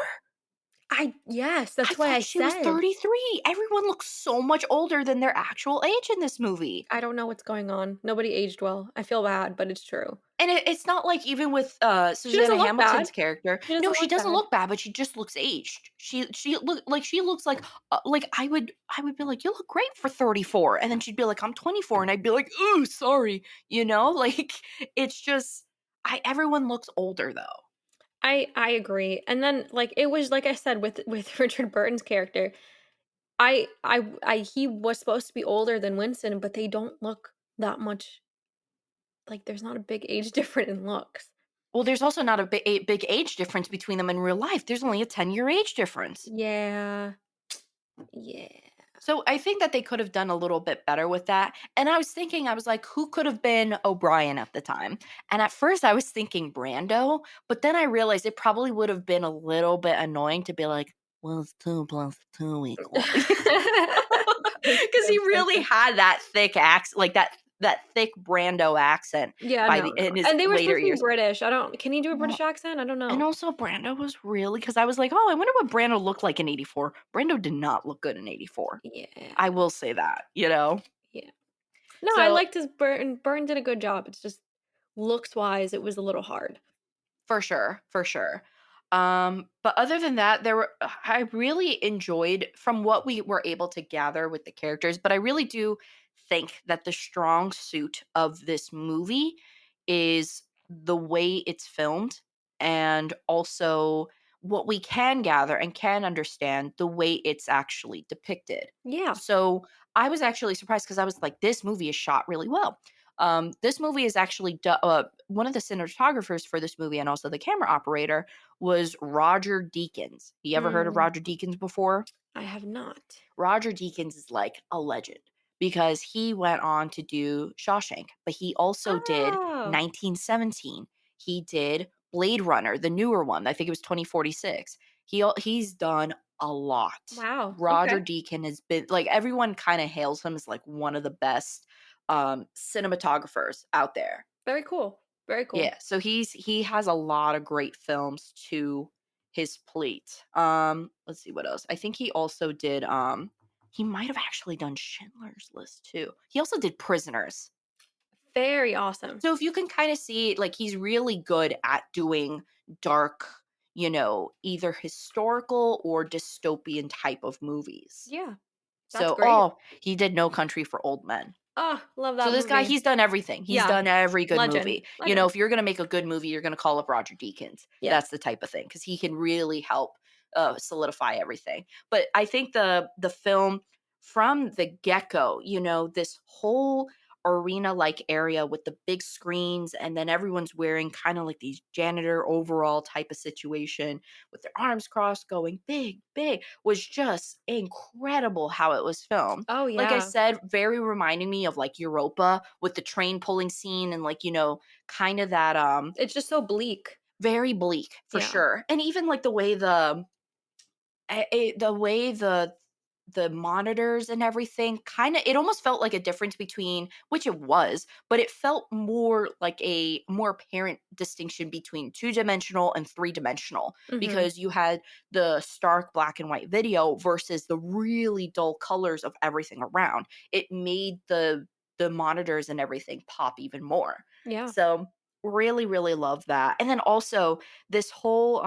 Yes, I that's why thought I she was said. 33. Everyone looks so much older than their actual age in this movie. I don't know what's going on. Nobody aged well. I feel bad, but it's true. And it's not like even with, She Susanna doesn't look bad. Hamilton's character. She No, doesn't she look doesn't bad. look bad, but she just looks aged. She looks like I would be like, "You look great for 34." And then she'd be like, "I'm 24." And I'd be like, "Ooh, sorry." You know? Like, it's just I everyone looks older though. I agree. And then, like, it was like I said with Richard Burton's character, I he was supposed to be older than Winston, but they don't look that much, like, there's not a big age difference in looks. Well, there's also not a big age difference between them in real life. There's only a 10-year age difference. Yeah. Yeah. So I think that they could have done a little bit better with that. And I was thinking, I was like, who could have been O'Brien at the time? And at first I was thinking Brando, but then I realized it probably would have been a little bit annoying to be like, well, it's 2 plus 2 equal. It's Because so he really stupid. had that thick accent, like that thick Brando accent Yeah, no, in no. his And they were later supposed to be years. British. I don't can he do a British Well, accent? I don't and know. also Brando was really, because I was like, oh, I wonder what Brando looked like in 84. Brando did not look good in 84. Yeah, I will say that, you know? yeah. No, I So liked his Burton. Burton did a good job. It's just looks wise, it was a little hard. for sure, for sure. But other than that, I really enjoyed from what we were able to gather with the characters, but I really do think that the strong suit of this movie is the way it's filmed, and also what we can gather and can understand the way it's actually depicted. Yeah. So I was actually surprised, because I was like, this movie is shot really well. This movie is actually one of the cinematographers for this movie, and also the camera operator, was Roger Deakins. You ever heard of Mm, Roger Deakins before? I have not. Roger Deakins is like a legend, because he went on to do Shawshank, but he also did Oh, 1917. He did Blade Runner, the newer one. I think it was 2046. He's done a lot. wow. Roger Okay. Deakins has been like, everyone kind of hails him as like one of the best cinematographers out there. Very cool. Very cool. Yeah, so he has a lot of great films to his plate. Let's see what else. I think he also did he might have actually done Schindler's List too. He also did Prisoners. Very awesome. So if you can kind of see, like, he's really good at doing dark, either historical or dystopian type of movies. Yeah, that's So, great. he did No Country for Old Men. Oh, love So that this guy, movie. he's done everything. He's Yeah, done every good legend. movie. Legend. If you're gonna make a good movie, you're gonna call up Roger Deakins. Yeah. That's the type of thing, because he can really help solidify everything. But I think the film from the get go, this whole arena-like area with the big screens, and then everyone's wearing kind of like these janitor overall type of situation with their arms crossed going big, big, was just incredible how it was filmed. Oh, Like I yeah. said, very reminding me of like Europa with the train pulling scene and like, kind of that It's just so bleak. very bleak for Yeah. sure. And even like the way the monitors and everything kinda it almost felt like a difference between which it was, but it felt more like a more apparent distinction between two-dimensional and three-dimensional Mhm. because you had the stark black and white video versus the really dull colors of everything around. It made the monitors and everything pop even more. Yeah. So, really, really love that. And then also this whole,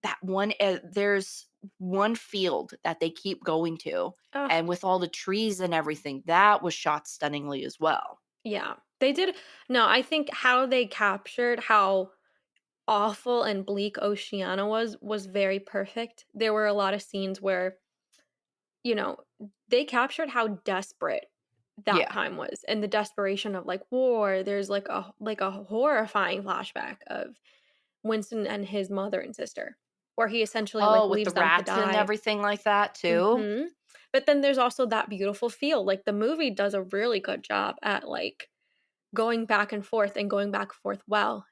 that one there's one field that they keep going to, Oh, and with all the trees and everything, that was shot stunningly as well. yeah. They did no, I think how they captured how awful and bleak Oceania was very perfect. There were a lot of scenes where, you know, they captured how desperate that Yeah. time was and the desperation of, like, war. There's, like, a horrifying flashback of Winston and his mother and sister, where he essentially, like, Oh, with the leaves them to rats and die. everything like that too? Mhm. But then there's also that beautiful feel, like, the movie does a really good job at, like, going back and forth and going back and forth well.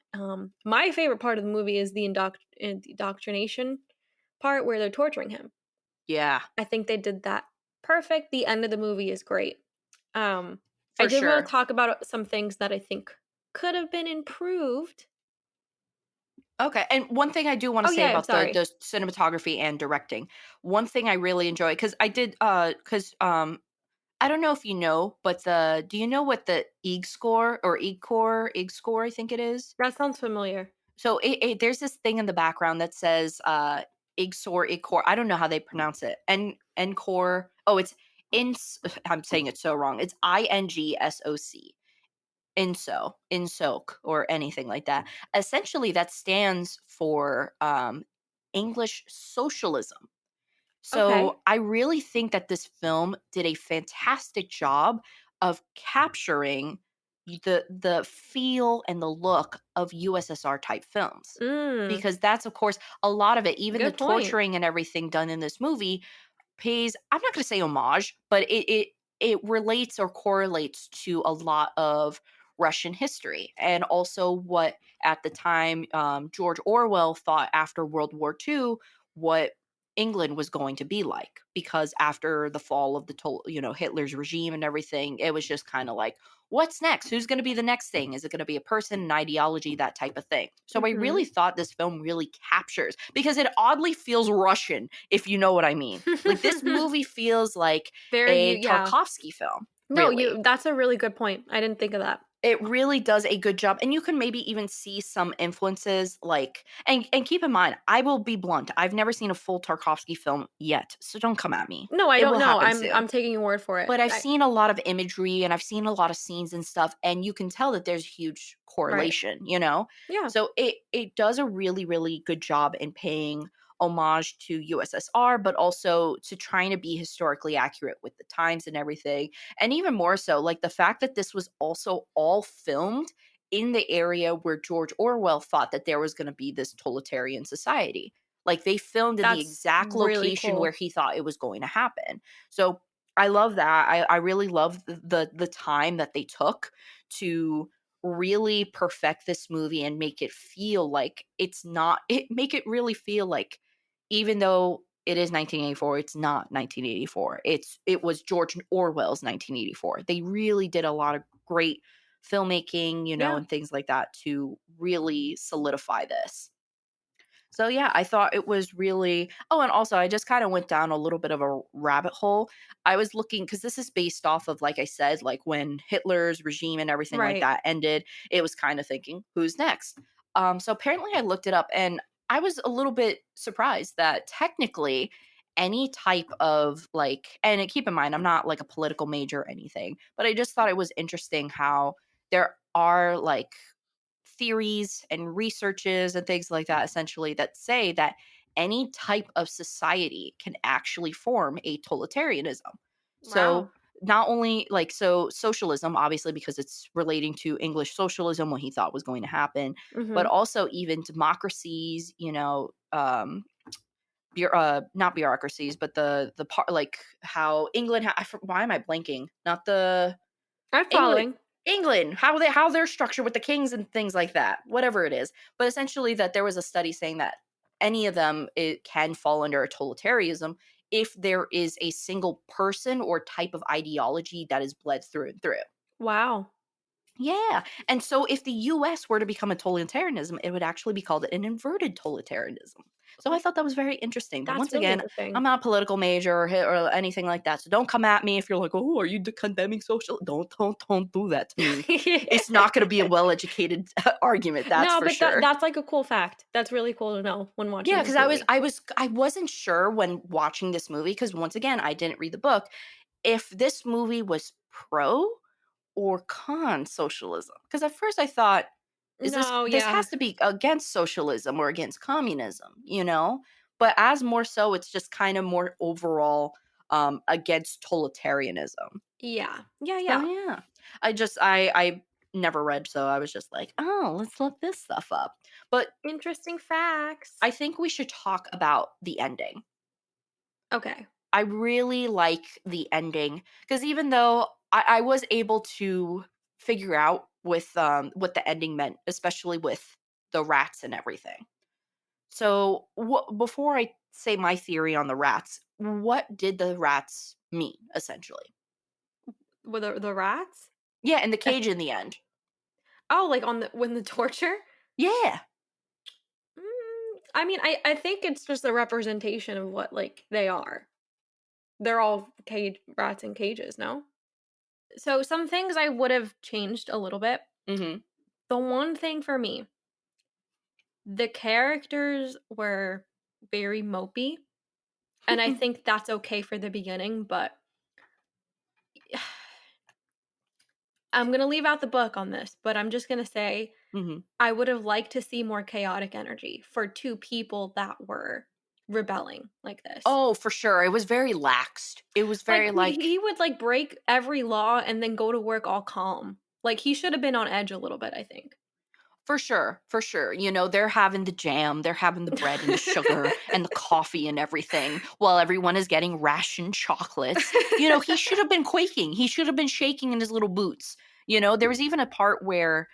My favorite part of the movie is the indoctrination part where they're torturing him. Yeah, I think they did that perfect. The end of the movie is great. I for did wanna sure. talk about some things that I think could have been improved. Okay, and one thing I do wanna Oh, say yeah, about the sorry. the cinematography and directing, one thing I really enjoy because I did, because I don't know if you know, but do you know what the EEG score or EEG score, I think it is? That sounds familiar. So there's this thing in the background that says Igsor Igcor. I don't know how they pronounce it. Encore. Oh, it's ins. I'm saying it so wrong. It's INGSOC. Insoc or anything like that. Essentially, that stands for English socialism. Okay. So I really think that this film did a fantastic job of capturing the feel and the look of USSR type films. Mm, Because that's of course a lot of it, even the good point. torturing and everything done in this movie pays I'm not going to say homage, but it relates or correlates to a lot of Russian history and also what at the time George Orwell thought after World War II what England was going to be like because after the fall of Hitler's regime and everything it was just kind of like what's next, who's going to be the next thing, is it going to be a person, an ideology, that type of thing. So I really Mhm. thought this film really captures because it oddly feels Russian, if you know what I mean. Like this movie feels like Very you a yeah. Tarkovsky film, No, really. you that's a really good point. I didn't think of that. It really does a good job, and you can maybe even see some influences, like and keep in mind, I will be blunt, I've never seen a full Tarkovsky film yet, so don't come at me. No, I It don't will know. happen I'm soon. taking your word for it. But I've I seen a lot of imagery and I've seen a lot of scenes and stuff, and you can tell that there's huge right. correlation? Yeah. So it does a really, really good job in paying homage to USSR, but also to trying to be historically accurate with the times and everything. And even more so, like the fact that this was also all filmed in the area where George Orwell thought that there was going to be this totalitarian society. Like they filmed in the That's exact really location where cool. he thought it was going to happen. So I love that. I really love the time that they took to really perfect this movie and make it feel like it's not it make it really feel like even though it is 1984, it's not 1984. It was George Orwell's 1984. They really did a lot of great filmmaking, Yeah. and things like that to really solidify this. So yeah, I thought it was really oh, and also I just kind of went down a little bit of a rabbit hole. I was looking because this is based off of, like I said, like when Hitler's regime and everything like Right. that ended, it was kind of thinking, who's next? So apparently I looked it up and I was a little bit surprised that technically any type of like, and keep in mind, I'm not like a political major or anything, but I just thought it was interesting how there are like theories and researches and things like that essentially that say that any type of society can actually form a totalitarianism. So Wow. not only like so socialism, obviously, because it's relating to English socialism, what he thought was going to happen, but Mhm. also even democracies, not bureaucracies, but the part like how England. Why am I blanking? Not the I'm England. following. England, how they're structured with the kings and things like that, whatever it is. But essentially, that there was a study saying that any of them it can fall under a totalitarianism if there is a single person or type of ideology that is bled through and through. Wow. Yeah. And so if the US were to become a totalitarianism, it would actually be called an inverted totalitarianism. So I thought that was very interesting. But That's once really again, interesting. I'm not a political major or anything like that. So don't come at me if you're like, "Oh, are you condemning social?" Don't do that to me. It's not going to be a well-educated argument, that's No, for but sure. that's, like, a cool fact. That's really cool to know when watching Yeah, this because I was movie. I was I wasn't sure when watching this movie because once again, I didn't read the book if this movie was pro or con socialism. Because at first I thought, is No, this yeah. has to be against socialism or against communism, you know? But as more so, it's just kind of more overall against totalitarianism. Yeah. Yeah, So yeah. yeah, I never read, so I was just like, oh, let's look this stuff up. But Interesting facts. I think we should talk about the ending. Okay. I really like the ending because even though I was able to figure out with what the ending meant, especially with the rats and everything. So, before I say my theory on the rats, what did the rats mean essentially? With the rats? Yeah, in the Eh cage in the end. oh, like, on the when the torture? Yeah. I mean, I think it's just a representation of what, like, they are. They're all cage rats in cages, no? So, some things I would've changed a little bit. Mhm. The one thing for me, the characters were very mopey, and I think that's okay for the beginning, but I'm gonna leave out the book on this, but I'm just gonna say Mhm. I would have liked to see more chaotic energy for 2 people that were rebelling like this. Oh, for sure. It was very laxed. It was Like, very he like would, like, break every law and then go to work all calm. Like, he should have been on edge a little bit, I think. for sure, for sure. They're having the jam, they're having the bread and the sugar and the coffee and everything while everyone is getting ration chocolates. He should have been quaking. He should have been shaking in his little boots. There was even a part where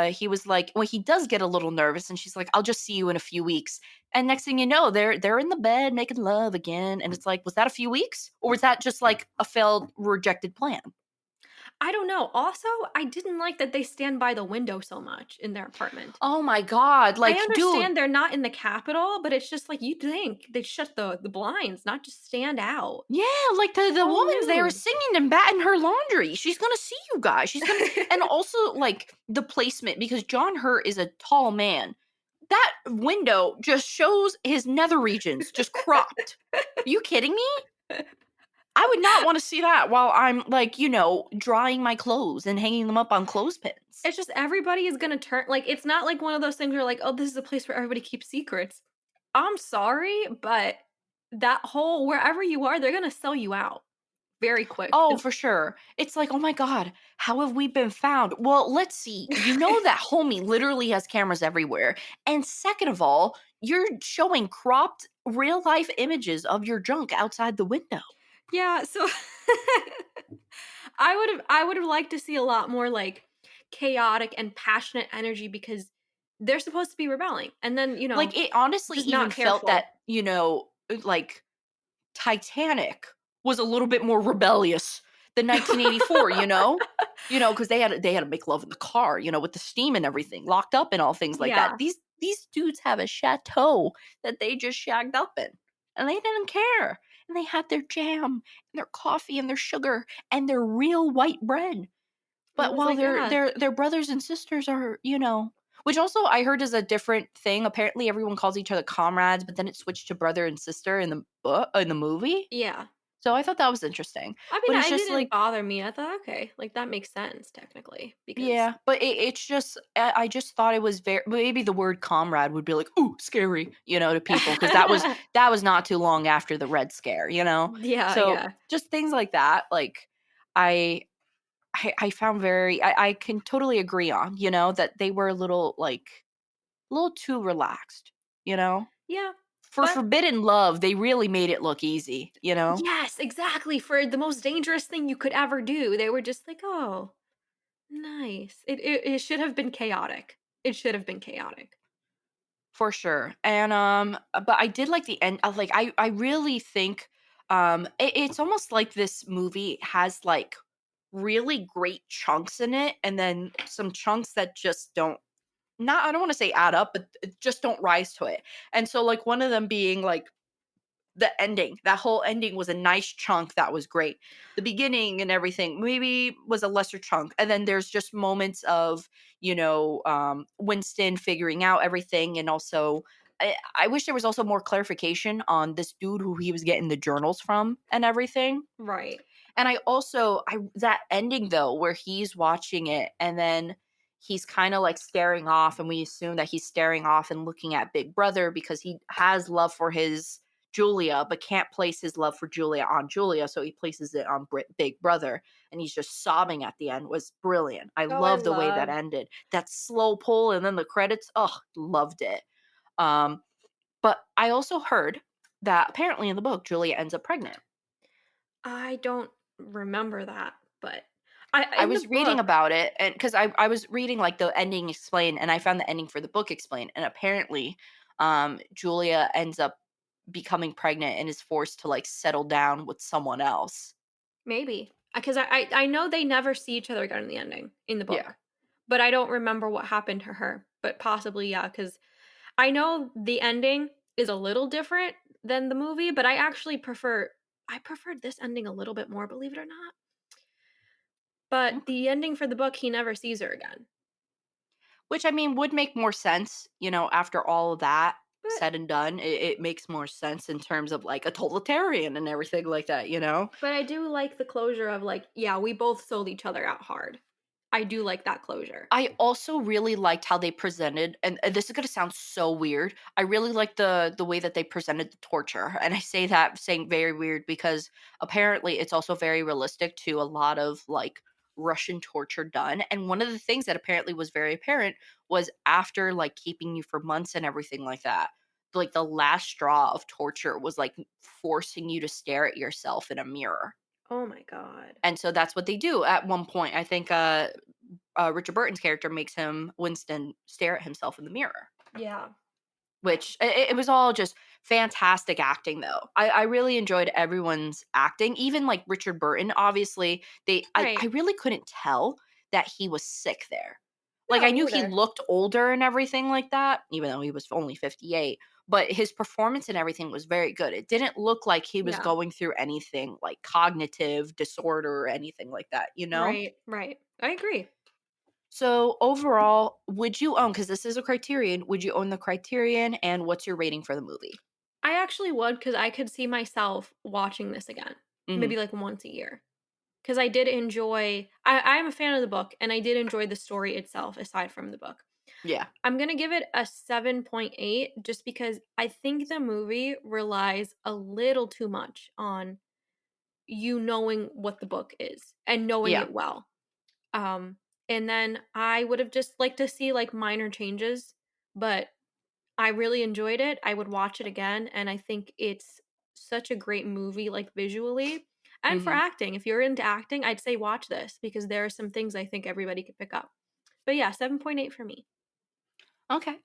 he was like, well, he does get a little nervous and she's like, "I'll just see you in a few weeks." And next thing you know, they're in the bed making love again and it's like, was that a few weeks or was that just like a failed rejected plan? I don't know. Also, I didn't like that they stand by the window so much in their apartment. Oh my god, I like dude. understand they're not in the capital, but it's just like, you think they shut the blinds, not just stand out. Yeah, like the So woman's there rude. singing and batting her laundry. She's gonna see you guys. She's gonna and also like the placement because John Hurt is a tall man. That window just shows his nether regions just cropped. Are you kidding me? I would not want to see that while I'm like, drying my clothes and hanging them up on clothespins. It's just everybody is gonna turn like, it's not like one of those things where like, "Oh, this is a place where everybody keeps secrets." I'm sorry, but that whole wherever you are, they're gonna sell you out very quick. Oh, It's for sure. It's like, "Oh my god, how have we been found?" Well, let's see. That homie literally has cameras everywhere. And second of all, you're showing cropped real life images of your junk outside the window. yeah, so I would've liked to see a lot more, like, chaotic and passionate energy because they're supposed to be rebelling, and then, Like, it honestly just not even felt that, careful. like Titanic was a little bit more rebellious than 1984, you know? Because they had to make love in the car, with the steam and everything, locked up and all things like that. Yeah. These dudes have a chateau that they just shagged up in, and they didn't care. And they had their jam and their coffee and their sugar and their real white bread. I But was while like, their "Yeah." their their brothers and sisters are, which also I heard is a different thing. Apparently, everyone calls each other comrades, but then it switched to brother and sister in the book in the movie. Yeah. So I thought that was interesting. I mean, But it's it just like didn't bother me. I thought, "Okay, like, that makes sense technically," because yeah, but it's just I just thought it was very maybe the word comrade would be like, "Ooh, scary," to people because that was not too long after the Red Scare, you know? Yeah, So, yeah. just things like that, like, I I found very I can totally agree on, that they were a little too relaxed, you know? Yeah, For but forbidden love, they really made it look easy, you know? yes, exactly, for the most dangerous thing you could ever do, they were just like, "Oh, nice." It should have been chaotic. It should have been chaotic. For sure. And but I did like the end like I really think it's almost like this movie has like really great chunks in it and then some chunks that just don't not I don't want to say add up, but just don't rise to it. And so like one of them being like the ending, that whole ending was a nice chunk that was great. The beginning and everything maybe was a lesser chunk, and then there's just moments of, Winston figuring out everything, and also I wish there was also more clarification on this dude who he was getting the journals from and everything. Right. And I also I that ending though where he's watching it and then he's kind of like staring off and we assume that he's staring off and looking at Big Brother because he has love for his Julia but can't place his love for Julia on Julia so he places it on Big Brother and he's just sobbing at the end was brilliant. I Oh, I love the way that love ended. That slow pull and then the credits. Oh, loved it. Um but I also heard that apparently in the book Julia ends up pregnant. I don't remember that, but I I in was the reading book about it and because I was reading, like, the ending explained, and I found the ending for the book explained, and apparently, Julia ends up becoming pregnant and is forced to, like, settle down with someone else. maybe, because I know they never see each other again in the ending in the Yeah. book, but I don't remember what happened to her, but possibly, yeah, because I know the ending is a little different than the movie, but I preferred this ending a little bit more, believe it or not. But Okay. the ending for the book, he never sees her again. Which, I mean, would make more sense, after all of that But said and done, it makes more sense in terms of, like, a totalitarian and everything like that, you know? but I do like the closure of, like, yeah, we both sold each other out hard. I do like that closure. I also really liked how they presented and this is gonna sound so weird. I really liked the way that they presented the torture, and I say that saying very weird because apparently it's also very realistic to a lot of, like, Russian torture done, and one of the things that apparently was very apparent was after, like, keeping you for months and everything like that, like, the last straw of torture was, like, forcing you to stare at yourself in a mirror, Oh my god. and so that's what they do at one point. I think, Richard Burton's character makes him Winston stare at himself in the mirror, Yeah. which it was all just fantastic acting though. I really enjoyed everyone's acting, even like Richard Burton. Obviously, I Right. really couldn't tell that he was sick there. Like No, I me knew he either. looked older and everything like that, even though he was only 58. But his performance and everything was very good. It didn't look like he was Yeah. going through anything like cognitive disorder or anything like that, you know? Right, right. I agree. So overall, would you own because this is a Criterion, would you own the Criterion, and what's your rating for the movie? I actually would because I could see myself watching this again, maybe, Mhm. like, once a year. Because I did enjoy I am a fan of the book, and I did enjoy the story itself aside from the book. Yeah. I'm gonna give it a 7.8 just because I think the movie relies a little too much on you knowing what the book is and knowing Yeah. it well. Um, and then I would have just liked to see, like, minor changes, but I really enjoyed it. I would watch it again, and I think it's such a great movie, like, visually and for Mhm. acting. If you're into acting, I'd say watch this because there are some things I think everybody could pick up. But yeah, 7.8 for me. Okay.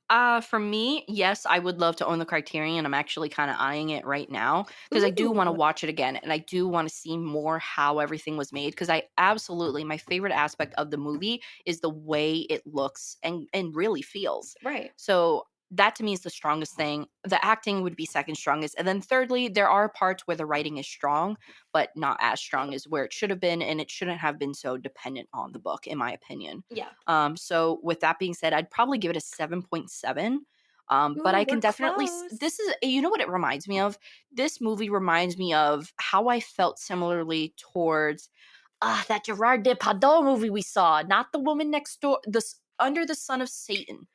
For me, yes, I would love to own the Criterion. I'm actually kind of eyeing it right now because I do want to Ooh, watch it again and I do want to see more how everything was made because I absolutely my favorite aspect of the movie is the way it looks and really feels. right. So that to me is the strongest thing. The acting would be second strongest. And then thirdly, there are parts where the writing is strong, but not as strong as where it should have been and it shouldn't have been so dependent on the book in my opinion. Yeah. So with that being said, I'd probably give it a 7.7. But Ooh, I we're can definitely close. this is, you know what it reminds me of? This movie reminds me of how I felt similarly towards that Gerard Depardieu movie we saw, not The Woman Next Door, Under the Son of Satan.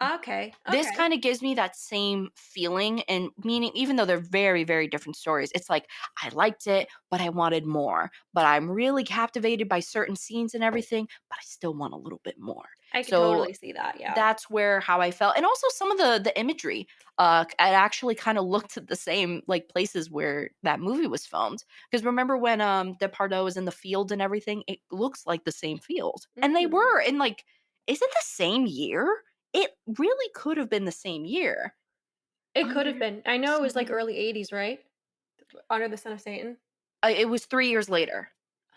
Okay, This okay. kinda gives me that same feeling, and meaning even though they're very, very different stories, it's like, I liked it, but I wanted more. But I'm really captivated by certain scenes and everything, but I still want a little bit more. I could So totally see that, yeah. that's where how I felt, and also some of the imagery, it actually kinda looked at the same, like, places where that movie was filmed. Because remember when, Depardieu was in the field and everything? It looks like the same field, and they Mm. were, and, like, is it the same year? It really could have been the same year. It could have Under been. I know it was, like, Son early '80s, right? Under the Son of Satan? It was 3 years later.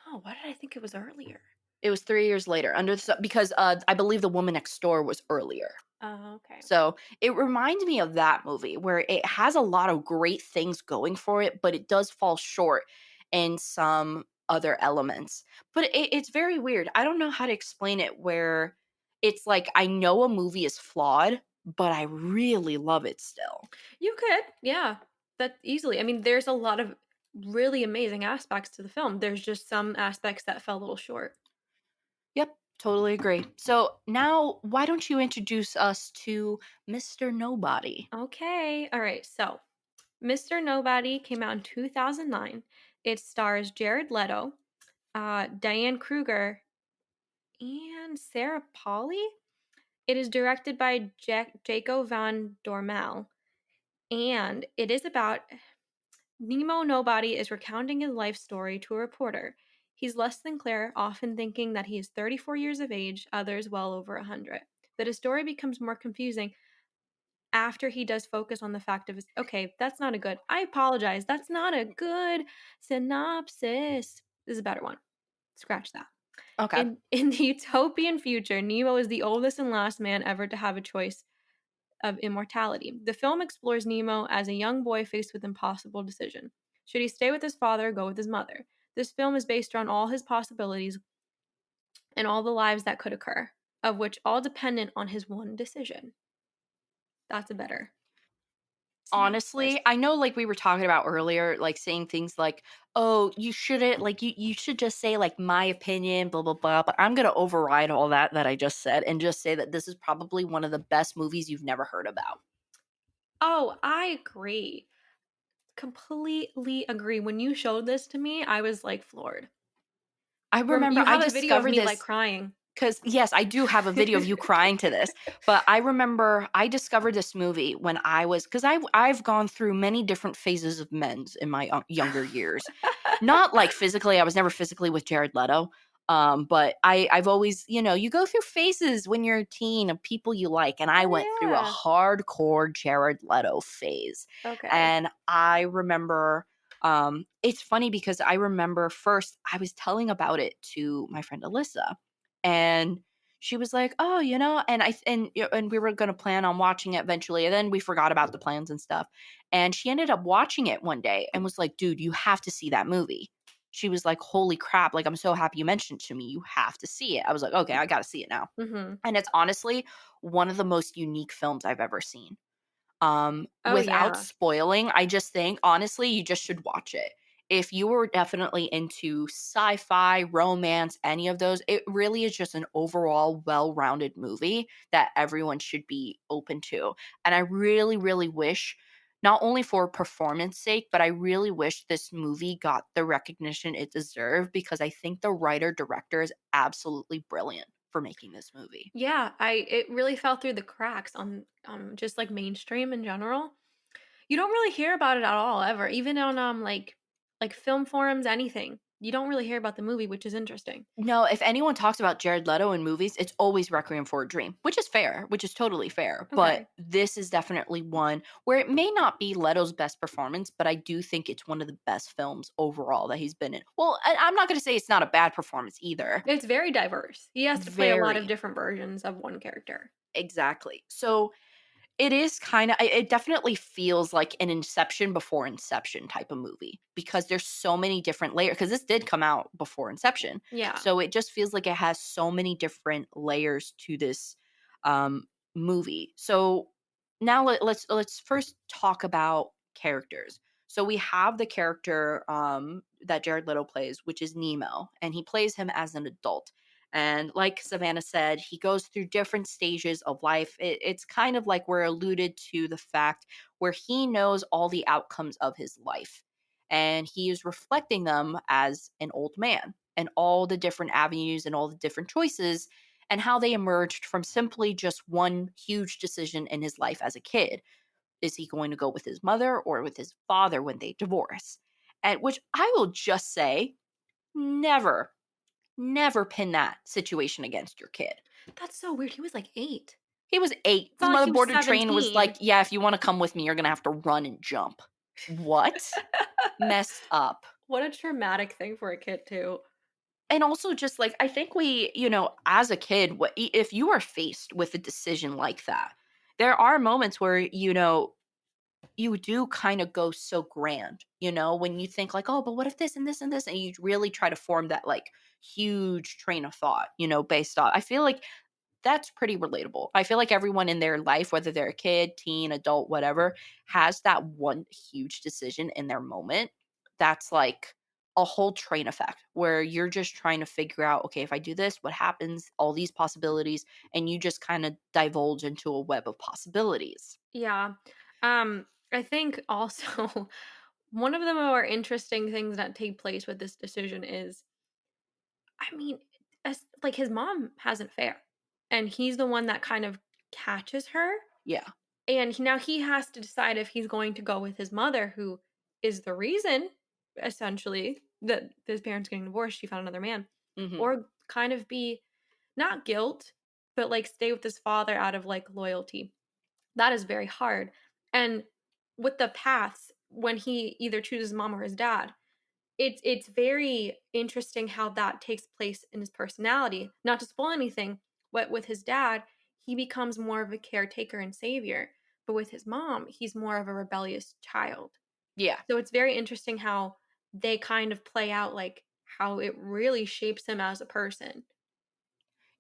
Oh, why did I think it was earlier? It was 3 years later, under the Sun, because, I believe The Woman Next Door was earlier. Oh, okay. So, it reminds me of that movie where it has a lot of great things going for it, but it does fall short in some other elements. But it's very weird. I don't know how to explain it, where it's like I know a movie is flawed, but I really love it still. You could, yeah. That easily. I mean, there's a lot of really amazing aspects to the film. There's just some aspects that fell a little short. Yep, totally agree. So, now why don't you introduce us to Mr. Nobody? Okay. All right. So, Mr. Nobody came out in 2009. It stars Jared Leto, Diane Kruger, and Sarah Polly. It is directed by Jaco van Dormal, and it is about Nemo Nobody is recounting his life story to a reporter. He's less than Claire, often thinking that he is 34 years of age, others well over 100. But his story becomes more confusing after he does focus on the fact of his. Okay, that's not a good. I apologize. That's not a good synopsis. This is a better one. Scratch that. Okay. In the utopian future, Nemo is the oldest and last man ever to have a choice of immortality. The film explores Nemo as a young boy faced with impossible decision. Should he stay with his father or go with his mother? This film is based on all his possibilities and all the lives that could occur, of which all dependent on his one decision. That's a better synopsis. Honestly, I know, like, we were talking about earlier, like, saying things like, "Oh, you shouldn't, like, you should just say, like, my opinion, blah, blah, blah," but I'm gonna override all that I just said and just say that this is probably one of the best movies you've never heard about. Oh, I agree. Completely agree. When you showed this to me, I was like floored. I remember You I have a video of discovered me like this. crying. 'Cause yes, I do have a video of you crying to this, but I remember I discovered this movie when I was, 'cause I've gone through many different phases of men's in my, younger years. Not, like, physically, I was never physically with Jared Leto, but I've always, you go through phases when you're a teen of people you like, and I went Oh through a yeah. hardcore Jared Leto phase, Okay. and I remember, it's funny because I remember first I was telling about it to my friend Alyssa, and she was like, "Oh, and we were gonna plan on watching it eventually, and then we forgot about the plans and stuff, and she ended up watching it one day and was like, "Dude, you have to see that movie." She was like, "Holy crap, like, I'm so happy you mentioned it to me. You have to see it." I was like, "Okay, I gotta see it now." Mhm. And it's honestly one of the most unique films I've ever seen. Oh Without yeah. spoiling, I just think, honestly, you just should watch it. If you were definitely into sci-fi, romance, any of those, it really is just an overall well-rounded movie that everyone should be open to. And I really, really wish, not only for performance sake, but I really wish this movie got the recognition it deserved, because I think the writer director is absolutely brilliant for making this movie. Yeah, I it really fell through the cracks on just like mainstream in general. You don't really hear about it at all ever, even on like film forums, anything. You don't really hear about the movie, which is interesting. No, if anyone talks about Jared Leto in movies, it's always Requiem for a Dream, which is fair, which is totally fair. But Okay. this is definitely one where it may not be Leto's best performance, but I do think it's one of the best films overall that he's been in. Well, I'm not going to say it's not a bad performance either. It's very diverse. He has to play a lot of Very, different versions of one character. exactly. So it is kinda, it definitely feels like an Inception before Inception type of movie, because there's so many different layers. Because this did come out before Inception. Yeah. So it just feels like it has so many different layers to this, um, movie. So now let's first talk about characters. So we have the character that Jared Leto plays, which is Nemo, and he plays him as an adult. And like Savannah said, he goes through different stages of life. It's kind of like we're alluded to the fact where he knows all the outcomes of his life, and he is reflecting them as an old man and all the different avenues and all the different choices and how they emerged from simply just one huge decision in his life as a kid. Is he going to go with his mother or with his father when they divorce? And which I will just say, never, never pin that situation against your kid. That's so weird. He was like 8. He was 8. It's His not like mother he was boarded train and was like, 17. yeah, if you want to come with me, you're going to have to run and jump. What? Messed up. What a traumatic thing for a kid too. And also just like I think we, as a kid, if you are faced with a decision like that, there are moments where you do kind of go so grand, when you think like, oh, but what if this and this and this, and you really try to form that like huge train of thought, based off. I feel like that's pretty relatable. I feel like everyone in their life, whether they're a kid, teen, adult, whatever, has that one huge decision in their moment that's like a whole train effect where you're just trying to figure out, okay, if I do this, what happens? All these possibilities, and you just kind of divulge into a web of possibilities. Yeah. I think also one of the more interesting things that take place with this decision is, I mean, as like his mom has an affair, and he's the one that kind of catches her, Yeah. and now he has to decide if he's going to go with his mother, who is the reason, essentially, that his parents getting divorced. She found another man, Hmm. or kind of be not guilt, but like stay with his father out of like loyalty. That is very hard. And with the paths, when he either chooses mom or his dad, it's very interesting how that takes place in his personality. Not to spoil anything, but with his dad, he becomes more of a caretaker and savior. But with his mom, he's more of a rebellious child. Yeah. So it's very interesting how they kind of play out like how it really shapes him as a person.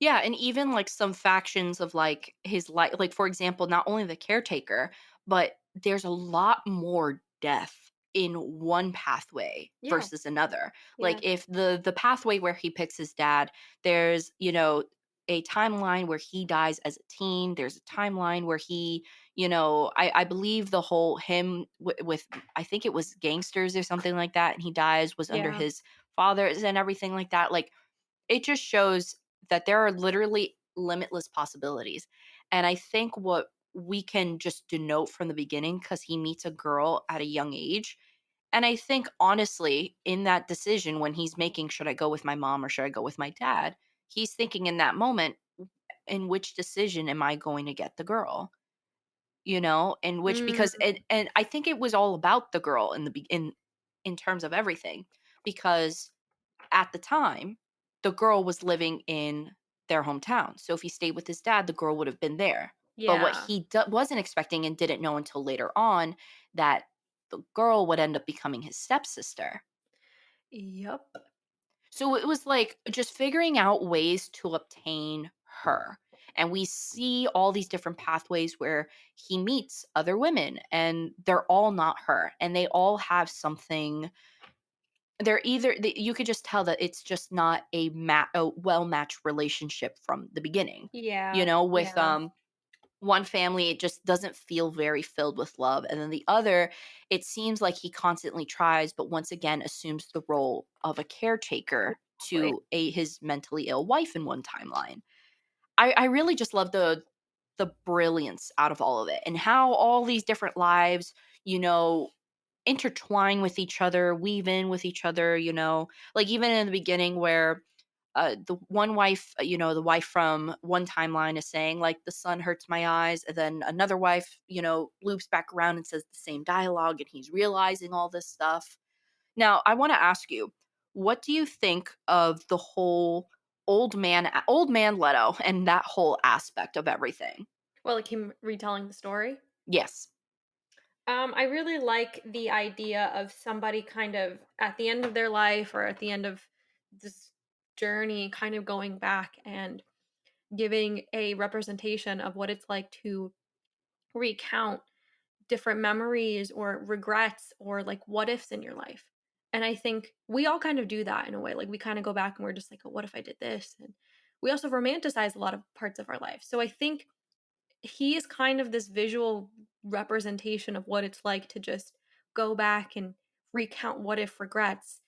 Yeah, and even like some factions of like his life, like for example, not only the caretaker, but there's a lot more death in one pathway Yeah. versus another. Like Yeah. if the pathway where he picks his dad, there's, a timeline where he dies as a teen. There's a timeline where he, I believe the whole him with I think it was gangsters or something like that, and he dies was under Yeah. his father's and everything like that. Like it just shows that there are literally limitless possibilities. And I think what we can just denote from the beginning, because he meets a girl at a young age. And I think honestly, in that decision, when he's making, should I go with my mom or should I go with my dad? He's thinking in that moment, in which decision am I going to get the girl? In which, Mm, because, and I think it was all about the girl in terms of everything, because at the time, the girl was living in their hometown. So if he stayed with his dad, the girl would have been there. But what yeah. he wasn't expecting and didn't know until later on, that the girl would end up becoming his stepsister. Yep. So it was like just figuring out ways to obtain her. And we see all these different pathways where he meets other women and they're all not her. And they all have something. They're either you could just tell that it's just not a well-matched relationship from the beginning. Yeah. With, Yeah. one family, it just doesn't feel very filled with love, and then the other, it seems like he constantly tries, but once again assumes the role of a caretaker Exactly. to his mentally ill wife in one timeline. I really just love the brilliance out of all of it and how all these different lives, you know, intertwine with each other, weave in with each other, like even in the beginning where the one wife, the wife from one timeline is saying like the sun hurts my eyes, and then another wife, loops back around and says the same dialogue, and he's realizing all this stuff. Now, I want to ask you, what do you think of the whole old man Leto and that whole aspect of everything? Well, like him retelling the story. Yes. I really like the idea of somebody kind of at the end of their life or at the end of this journey, kind of going back and giving a representation of what it's like to recount different memories or regrets or like what ifs in your life. And I think we all kind of do that in a way. Like we kind of go back and we're just like, oh, what if I did this? And we also romanticize a lot of parts of our life. So I think he is kind of this visual representation of what it's like to just go back and recount what if regrets,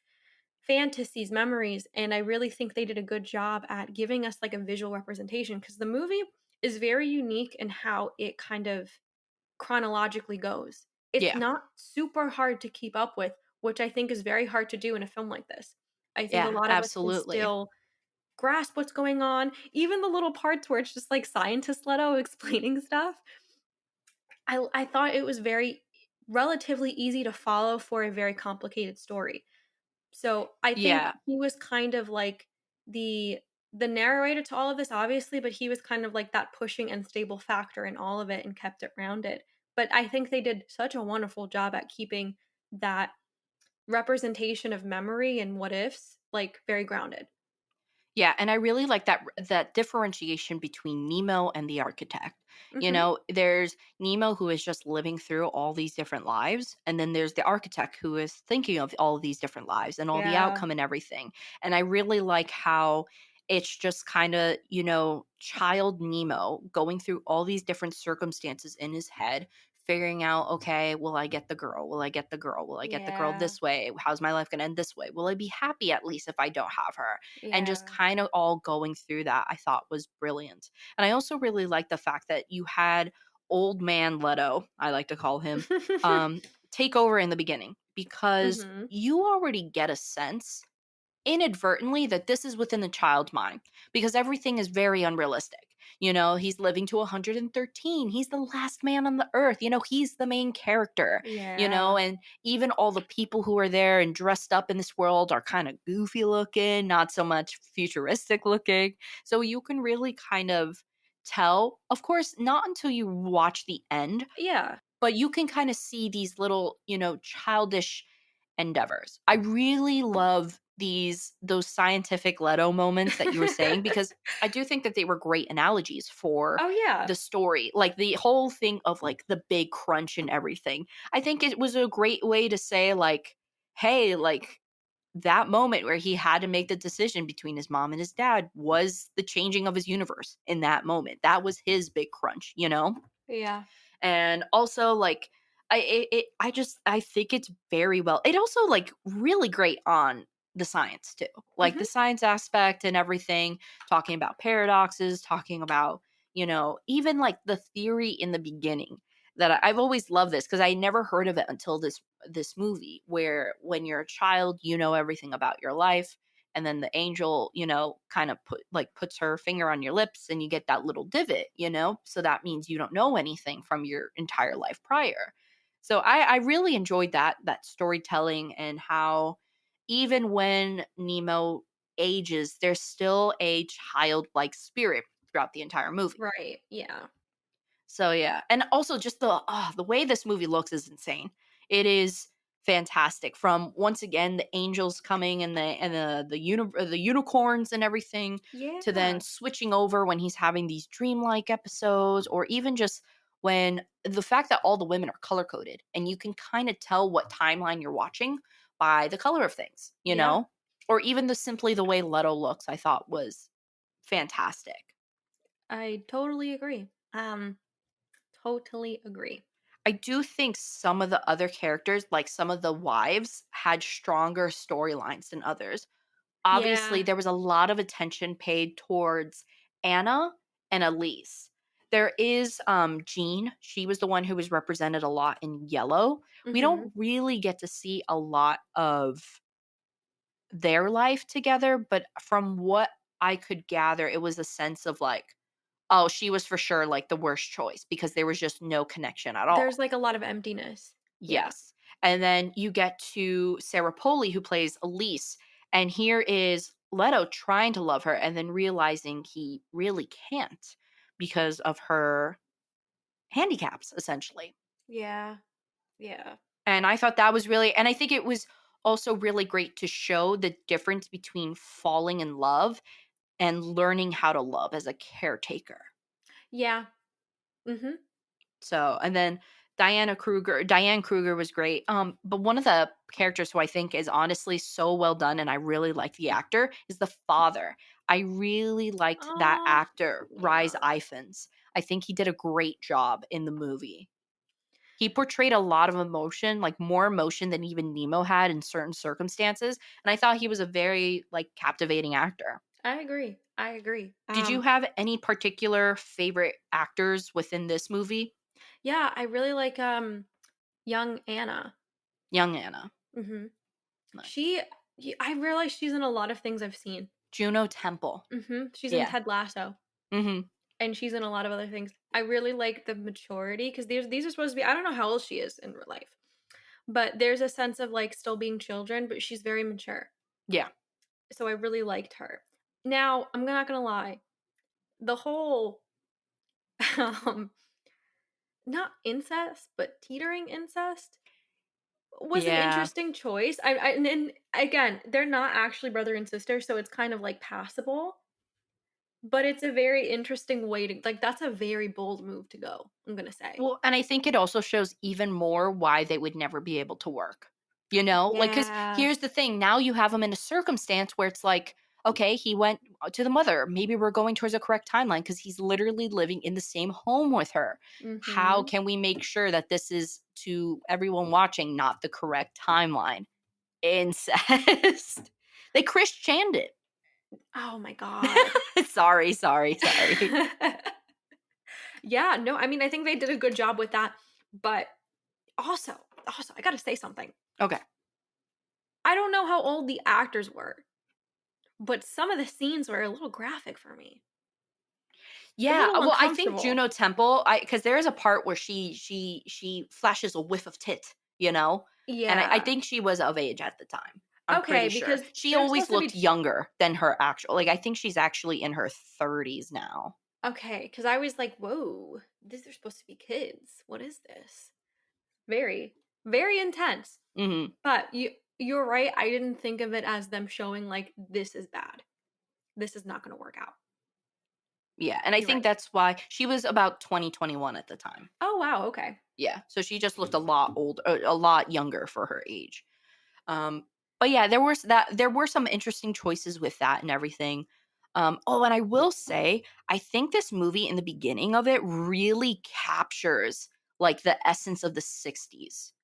fantasies, memories. And I really think they did a good job at giving us like a visual representation because the movie is very unique in how it kind of chronologically goes. It's Yeah. not super hard to keep up with, which I think is very hard to do in a film like this. I think a Yeah, lot of us can absolutely. still grasp what's going on, even the little parts where it's just like scientist Leto explaining stuff. I thought it was very relatively easy to follow for a very complicated story. So, I think Yeah. he was kind of like the the narrator to all of this, obviously, but he was kind of like that pushing and stable factor in all of it and kept it rounded. But I think they did such a wonderful job at keeping that representation of memory and what ifs, like, very grounded. Yeah, and I really like that differentiation between Nemo and the architect. You Mhm. know, there's Nemo who is just living through all these different lives, and then there's the architect who is thinking of all of these different lives and all the Yeah. outcome and everything. And I really like how it's just kind of, child Nemo going through all these different circumstances in his head, figuring out, okay, will I get the girl? Will I get the girl? Will I get the girl Yeah. this way? How's my life going to end this way? Will I be happy at least if I don't have her? And just Yeah. kind of all going through that I thought was brilliant. And I also really like the fact that you had old man Leto, I like to call him, um, take over in the beginning because Mhm. you already get a sense inadvertently that this is within the child's mind because everything is very unrealistic. He's living to 113. He's the last man on the earth. He's the main character, Yeah. and even all the people who are there and dressed up in this world are kind of goofy looking, not so much futuristic looking. So you can really kind of tell, of course, not until you watch the end, Yeah. but you can kind of see these little, childish endeavors. I really love those scientific Leto moments that you were saying because I do think that they were great analogies for Oh, yeah. the story. Like the whole thing of like the big crunch and everything. I think it was a great way to say like, hey, like that moment where he had to make the decision between his mom and his dad was the changing of his universe in that moment. That was his big crunch. Yeah. And also like I think it's very well, it also like really great on the science too, like the Mhm. science aspect and everything, talking about paradoxes, talking about even like the theory in the beginning that I've always loved this because I never heard of it until this movie, where when you're a child you know everything about your life, and then the angel kind of puts her finger on your lips and you get that little divot. So that means you don't know anything from your entire life prior. So I really enjoyed that storytelling, and how even when Nemo ages there's still a childlike spirit throughout the entire movie. Right. Yeah. So yeah, and also just the way this movie looks is insane. It is fantastic. From once again the angels coming and the unicorns and everything, to then Yeah. switching over when he's having these dreamlike episodes, or even just when the fact that all the women are color coded and you can kind of tell what timeline you're watching by the color of things, Yeah. or even simply the way Leto looks, I thought was fantastic. I totally agree. Totally agree. I do think some of the other characters, like some of the wives, had stronger storylines than others. Obviously, Yeah. there was a lot of attention paid towards Anna and Elise. There is Jean. She was the one who was represented a lot in yellow. We Mhm. don't really get to see a lot of their life together, but from what I could gather, it was a sense of like, oh, she was for sure like the worst choice because there was just no connection at There's, all. like, a lot of emptiness. Yeah. Yes. And then you get to Sarah Polley, who plays Elise. And here is Leto trying to love her and then realizing he really can't because of her handicaps, essentially. Yeah. Yeah. And I thought that was really, and I think it was also really great to show the difference between falling in love and learning how to love as a caretaker. Yeah. Mhm. So, and then Diane Kruger was great. But one of the characters who I think is honestly so well done, and I really like the actor, is the father. I really liked that Oh, actor, Rise yeah. Ifans. I think he did a great job in the movie. He portrayed a lot of emotion, like more emotion than even Nemo had in certain circumstances, and I thought he was a very like captivating actor. I agree. I agree. Did you have any particular favorite actors within this movie? Yeah, I really like young Anna. Young Anna. Mhm. Nice. She I realize she's in a lot of things I've seen. Juno Temple. She's in Yeah. Ted Lasso, Mhm. and she's in a lot of other things. I really like the maturity because these are supposed to be I don't know how old she is in real life, but there's a sense of, like, still being children, but she's very mature. Yeah. So I really liked her. Now, I'm not gonna lie, the whole, um, not incest, but teetering incest was an Yeah. interesting choice. I and then, again, they're not actually brother and sister, so it's kind of, like, passable, but it's a very interesting way to like, that's a very bold move to go, I'm gonna say. Well, and I think it also shows even more why they would never be able to work. You know? Like, cause Yeah. here's the thing, now you have him in a circumstance where it's like, okay, he went to the mother. Maybe we're going towards a correct timeline because he's literally living in the same home with her. How Mhm. can we make sure that this is, to everyone watching, not the correct timeline? Incest. They Chris Chan it. Oh my god. Sorry, sorry, sorry. Yeah, no, I mean, I think they did a good job with that, but also, I gotta say something. Okay. I don't know how old the actors were, but some of the scenes were a little graphic for me. A Yeah, little well, I think uncomfortable. Juno Temple, I because there is a part where she flashes a whiff of tit, you know, and I Yeah. think she was of age at the time. I'm Okay, pretty sure. because She they're always supposed to looked be younger than her actual, like, I think she's actually in her 30s now. okay, because I was like, "Whoa, these are supposed to be kids. What is this?" Very, very intense. Mhm. But you're right, I didn't think of it as them showing, like, "This is bad. This is not gonna work out." Yeah, and I You're think right. that's why she was about 2021 at the time. Oh, wow, okay. Yeah, so she just looked a lot old a lot younger for her age. Um, but yeah, there were some interesting choices with that and everything. Oh, and I will say, I think this movie in the beginning of it really captures like the essence of the 60s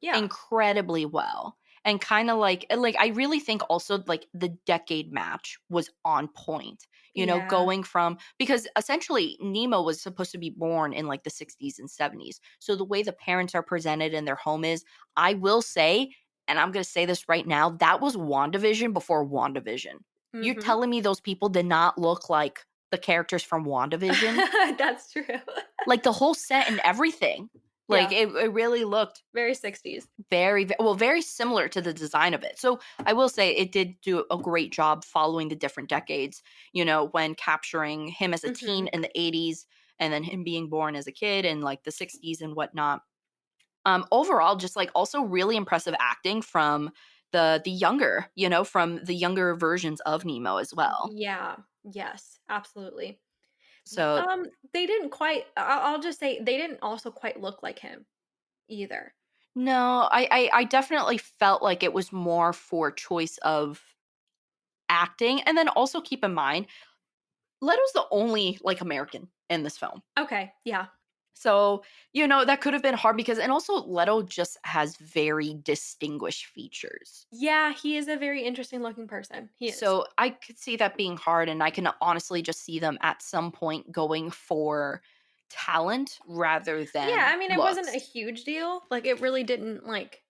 Yeah. incredibly well. And kind of like I really think also like the decade match was on point. You know, Yeah. going from, because essentially Nemo was supposed to be born in like the 60s and 70s. So the way the parents are presented in their home is, I will say, and I'm going to say this right now, that was WandaVision before WandaVision. You're Mhm. telling me those people did not look like the characters from WandaVision? That's true. Like the whole set and everything. Like Yeah, it really looked very 60s. well, very similar to the design of it. So I will say it did do a great job following the different decades, you know, when capturing him as a teen Mhm. in the 80s and then him being born as a kid in like the 60s and whatnot. Overall, just like also really impressive acting from the younger, you know, from the younger versions of Nemo as well. Yeah. Yes, absolutely. So They didn't quite I'll just say they didn't also quite look like him either. no, I definitely felt like it was more for choice of acting. And then also keep in mind, Leto's the only, like, American in this film. Okay, yeah. So, you know, that could have been hard because, and also Leto just has very distinguished features. Yeah, he is a very interesting looking person. He is. So, I could see that being hard, and I can honestly just see them at some point going for talent rather Yeah, than I mean, it wasn't a looks. huge deal. Like, it really didn't, like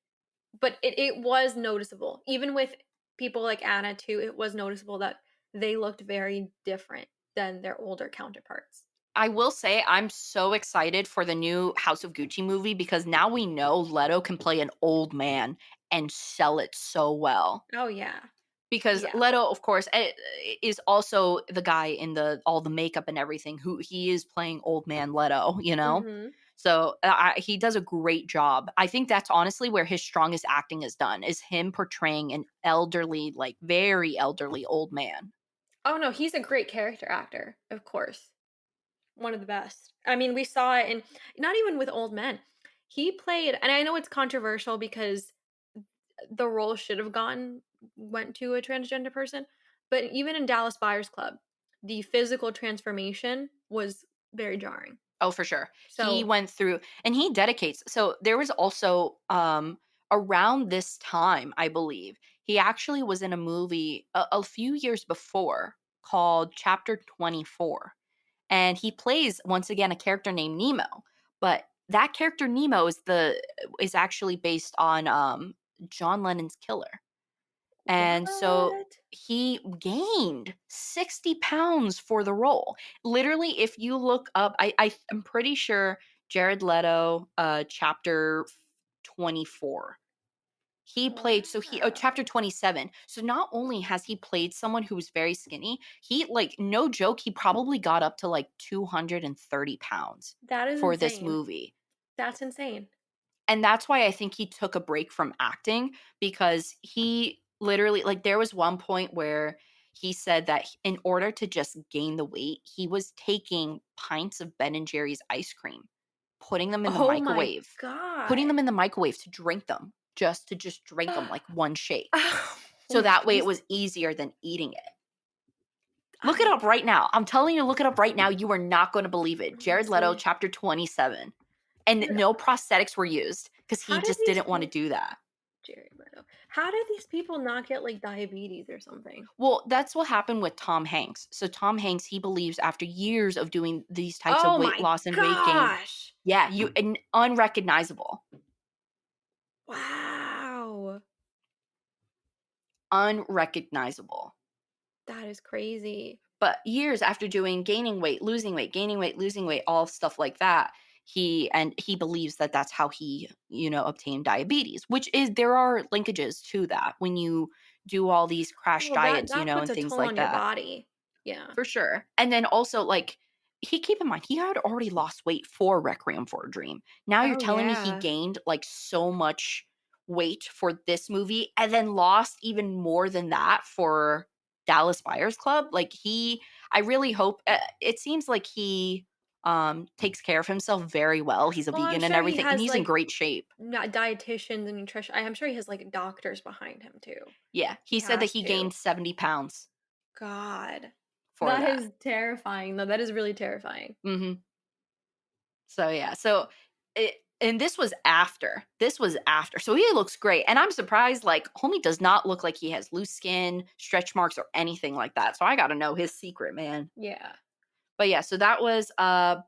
but it was noticeable. Even with people like Anna too, it was noticeable that they looked very different than their older counterparts. I will say I'm so excited for the new House of Gucci movie because now we know Leto can play an old man and sell it so well. Oh, yeah. Because Yeah. Leto, of course, is also the guy in the all the makeup and everything, who he is playing old man Leto, you know? Mhm. So, he does a great job. I think that's honestly where his strongest acting is done, is him portraying an elderly, like, very elderly old man. Oh, no, he's a great character actor, of course. one of the best. I mean, we saw it in not even with old men. He played, and I know it's controversial because the role should have gone went to a transgender person, but even in Dallas Buyers Club, the physical transformation was very jarring. Oh, for sure. He So, went through and he dedicates. So there was also around this time, I believe, he actually was in a movie a few years before called Chapter 24. And he plays once again a character named Nemo. But that character Nemo is actually based on John Lennon's killer. And so what? he gained 60 pounds for the role. Literally, if you look up, I'm pretty sure Jared Leto, chapter 24. He played, so he, oh, chapter Wow. 27. So not only has he played someone who's very skinny, he, like, no joke, he probably got up to like 230 pounds That is for this insane. movie. That's insane. And that's why I think he took a break from acting because he literally like there was one point where he said that in order to just gain the weight, he was taking pints of Ben and Jerry's ice cream, putting them in the Oh my microwave, putting god. them in the microwave to drink them, just to just drink them like one shake. Oh, So that way it he's was easier than eating it. Look it I up right now. I'm telling you, look it up right now. You are not going to believe it. let me Jared Leto, see. chapter 27. And Dude, no prosthetics were used because how he did just these didn't want to people do that. Jared Leto. How did these people not get, like, diabetes or something? Well, that's what happened with Tom Hanks. So Tom Hanks, he believes after years of doing these types of Oh weight my loss and weight gain, gosh. yeah, you and unrecognizable, Wow. unrecognizable. That is crazy. But years after doing gaining weight, losing weight, all stuff like that, he believes that that's how he, obtained diabetes, which is there are linkages to that when you do all these crash Well, that diets, that puts and a things toll like on your that. body. Yeah. For sure. And then also, like, he keep in mind, he had already lost weight for Requiem for a Dream. Now you're Oh, telling me he yeah. gained, like, so much weight for this movie and then lost even more than that for Dallas Buyers Club? Like, I really hope it seems like he, takes care of himself very well. He's a Well, I'm vegan and sure he everything, and has, he's in like, great shape. not dietitians and nutrition I'm sure he has, like, doctors behind him too. Yeah, he He said that has he to. gained 70 pounds God. for That that. is terrifying, though, that is really terrifying. Mhm. So yeah, so it and this was after. This was after. So he looks great. And I'm surprised like homie does not look like he has loose skin, stretch marks or anything like that. So I got to know his secret, man. Yeah. But yeah, so that was I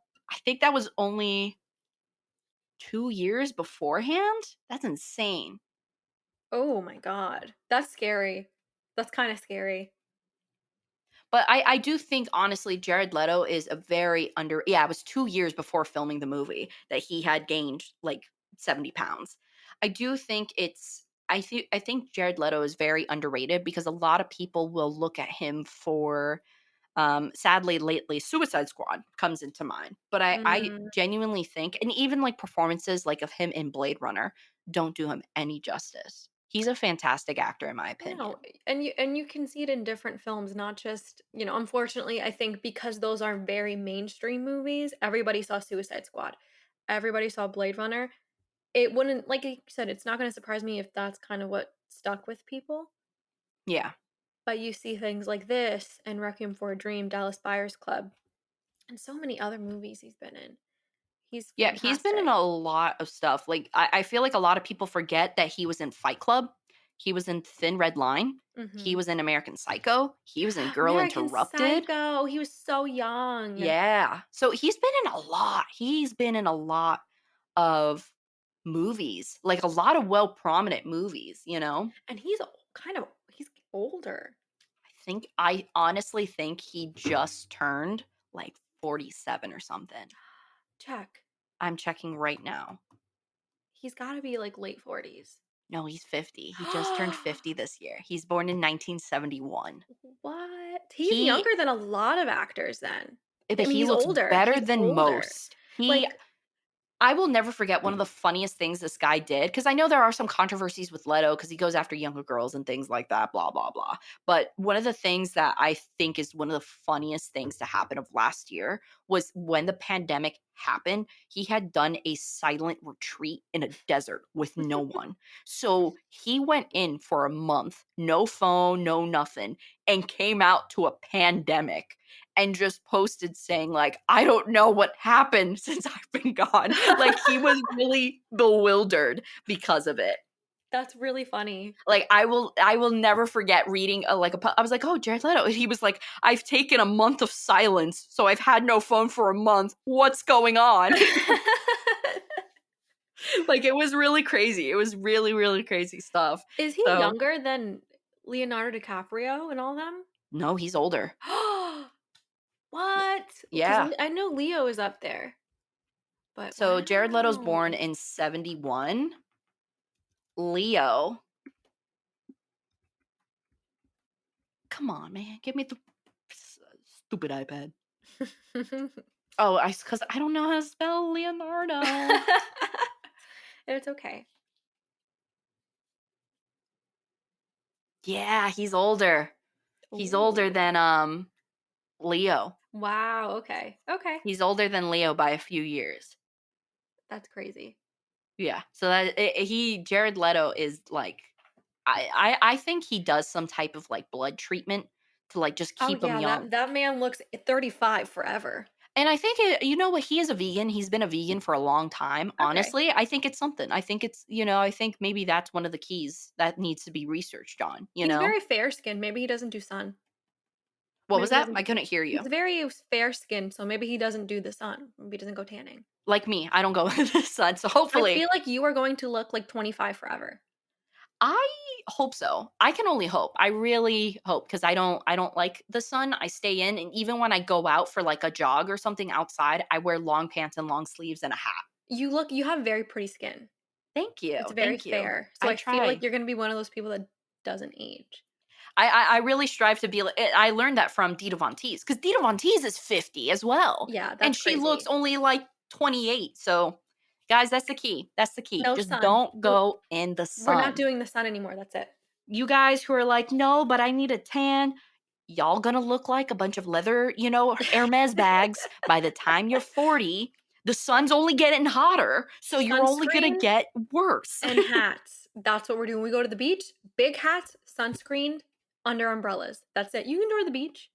think that was only 2 years beforehand. That's insane. Oh my god. That's scary. That's kinda scary. But I do think honestly Jared Leto is a very under yeah, it was 2 years before filming the movie that he had gained like 70 pounds. I do think I think Jared Leto is very underrated because a lot of people will look at him for sadly lately Suicide Squad comes into mind. But I Mm. genuinely think and even like performances like of him in Blade Runner don't do him any justice. He's a fantastic actor in my No, opinion. and you can see it in different films, not just, unfortunately, I think because those are very mainstream movies, everybody saw Suicide Squad. Everybody saw Blade Runner. It wouldn't like you said, it's not gonna surprise me if that's kind of what stuck with people, Yeah. but you see things like this and Requiem for a Dream, Dallas Buyers Club, and so many other movies he's been in. He's Yeah, he's been in fantastic. a lot of stuff. Like, I feel like a lot of people forget that he was in Fight Club. He was in Thin Red Line. He Mhm. was in American Psycho. He was in Girl American Interrupted. Psycho, he was so young, Yeah. So he's been in a lot. He's been in a lot of movies, like a lot of well prominent movies, you know? and he's older. I honestly think he just turned like 47 or something. Check. I'm checking right now. He's gotta be, like, late 40s. No, he's 50. He just turned 50 this year. He's born in 1971. What? He's He younger than a lot of actors then. but I mean, he he's looks older, better he's than older. most. He Like, I will never forget one of the funniest things this guy did, because I know there are some controversies with Leto because he goes after younger girls and things like that, blah, blah, blah. But one of the things that I think is one of the funniest things to happen of last year was when the pandemic happened, he had done a silent retreat in a desert with no one. So he went in for a month, no phone, no nothing, and came out to a pandemic and just posted saying like, "I don't know what happened since I've been gone." Like, he was really bewildered because of it. That's really funny. Like, I will never forget reading I was like, "Oh, Jared Leto." And he was like, "I've taken a month of silence, so I've had no phone for a month. What's going on?" Like, it was really crazy. It was really, really crazy stuff. Is he So younger than Leonardo DiCaprio and all them? no, he's older. What? Because Yeah. I know Leo is up there, but So Jared Leto's born wow. in 71. Leo, come on, man. Give me the stupid iPad. Oh, because I don't know how to spell Leonardo. It's okay. Yeah, he's older. He's older Ooh. than Leo. Wow, okay. Okay. He's older than Leo by a few years. That's crazy. Yeah. So Jared Leto is like, I think he does some type of like blood treatment to like just Oh, keep him yeah, young. that man looks 35 forever. And I think you know what, he is a vegan. He's been a vegan for a long time. Okay. Honestly, I think it's something. I think it's, I think maybe that's one of the keys that needs to be researched on, you He's know? very fair-skinned, maybe he doesn't do sun. What was Maybe he that? doesn't I couldn't hear he's you. very fair-skinned, so maybe he doesn't do the sun. Maybe he doesn't go tanning. Like me, I don't go with the sun. So I hopefully, feel like you are going to look like 25 forever. I hope so. I can only hope. I really hope because I don't like the sun. I stay in, and even when I go out for like a jog or something outside, I wear long pants and long sleeves and a hat. You have very pretty skin. Thank you. It's very Thank you. fair, so I I feel like try. you're gonna be one of those people that doesn't age. I really strive to be like I learned that from Dita Von Teese because Dita Von Teese is 50 as well, Yeah, and that's she looks crazy. only like 28. So, guys, that's the key. That's the key. No Just sun. don't go in the We're not sun. doing the sun anymore, that's it. You guys who are like, "No, but I need a tan." Y'all gonna look like a bunch of leather, Hermes bags by the time you're 40. The sun's only getting hotter, so you're only gonna Sunscreen get worse. and hats. That's what we're doing. We go to the beach, big hats, sunscreened, under umbrellas. That's it. You can go to the beach.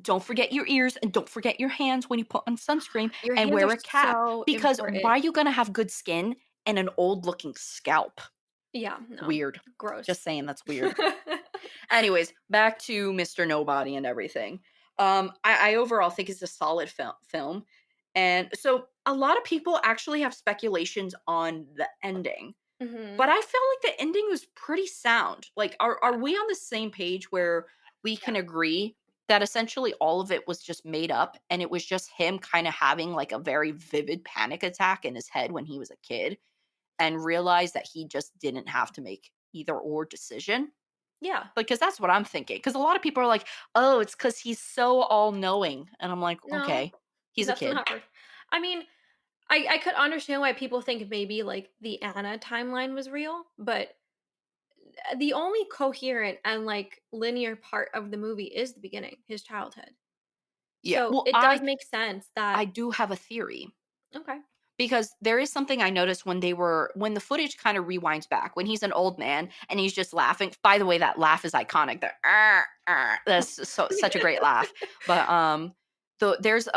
Don't forget your ears and don't forget your hands when you put on sunscreen Your and hands are wear a cap so because why important. are you gonna have good skin and an old looking scalp? Yeah, no. Weird. Gross. Just saying that's weird. Anyways, back to Mr. Nobody and everything. I overall think it's a solid film. And so a lot of people actually have speculations on the ending. Mhm. But I felt like the ending was pretty sound. Like, are we on the same page where we Yeah. can agree that essentially all of it was just made up and it was just him kind of having like a very vivid panic attack in his head when he was a kid and realized that he just didn't have to make either or decision? Yeah. Because that's what I'm thinking. Because a lot of people are like, "Oh, it's because he's so all-knowing." And I'm like, No, "Okay, he's a that's kid." not I mean, I could understand why people think maybe, like, the Anna timeline was real, but the only coherent and, like, linear part of the movie is the beginning, his childhood. Yeah. So, Well, it does make sense I that do have a theory. okay. Because there is something I noticed when the footage kind of rewinds back, when he's an old man and he's just laughing. By the way, that laugh is iconic. The that's such a great laugh. But there's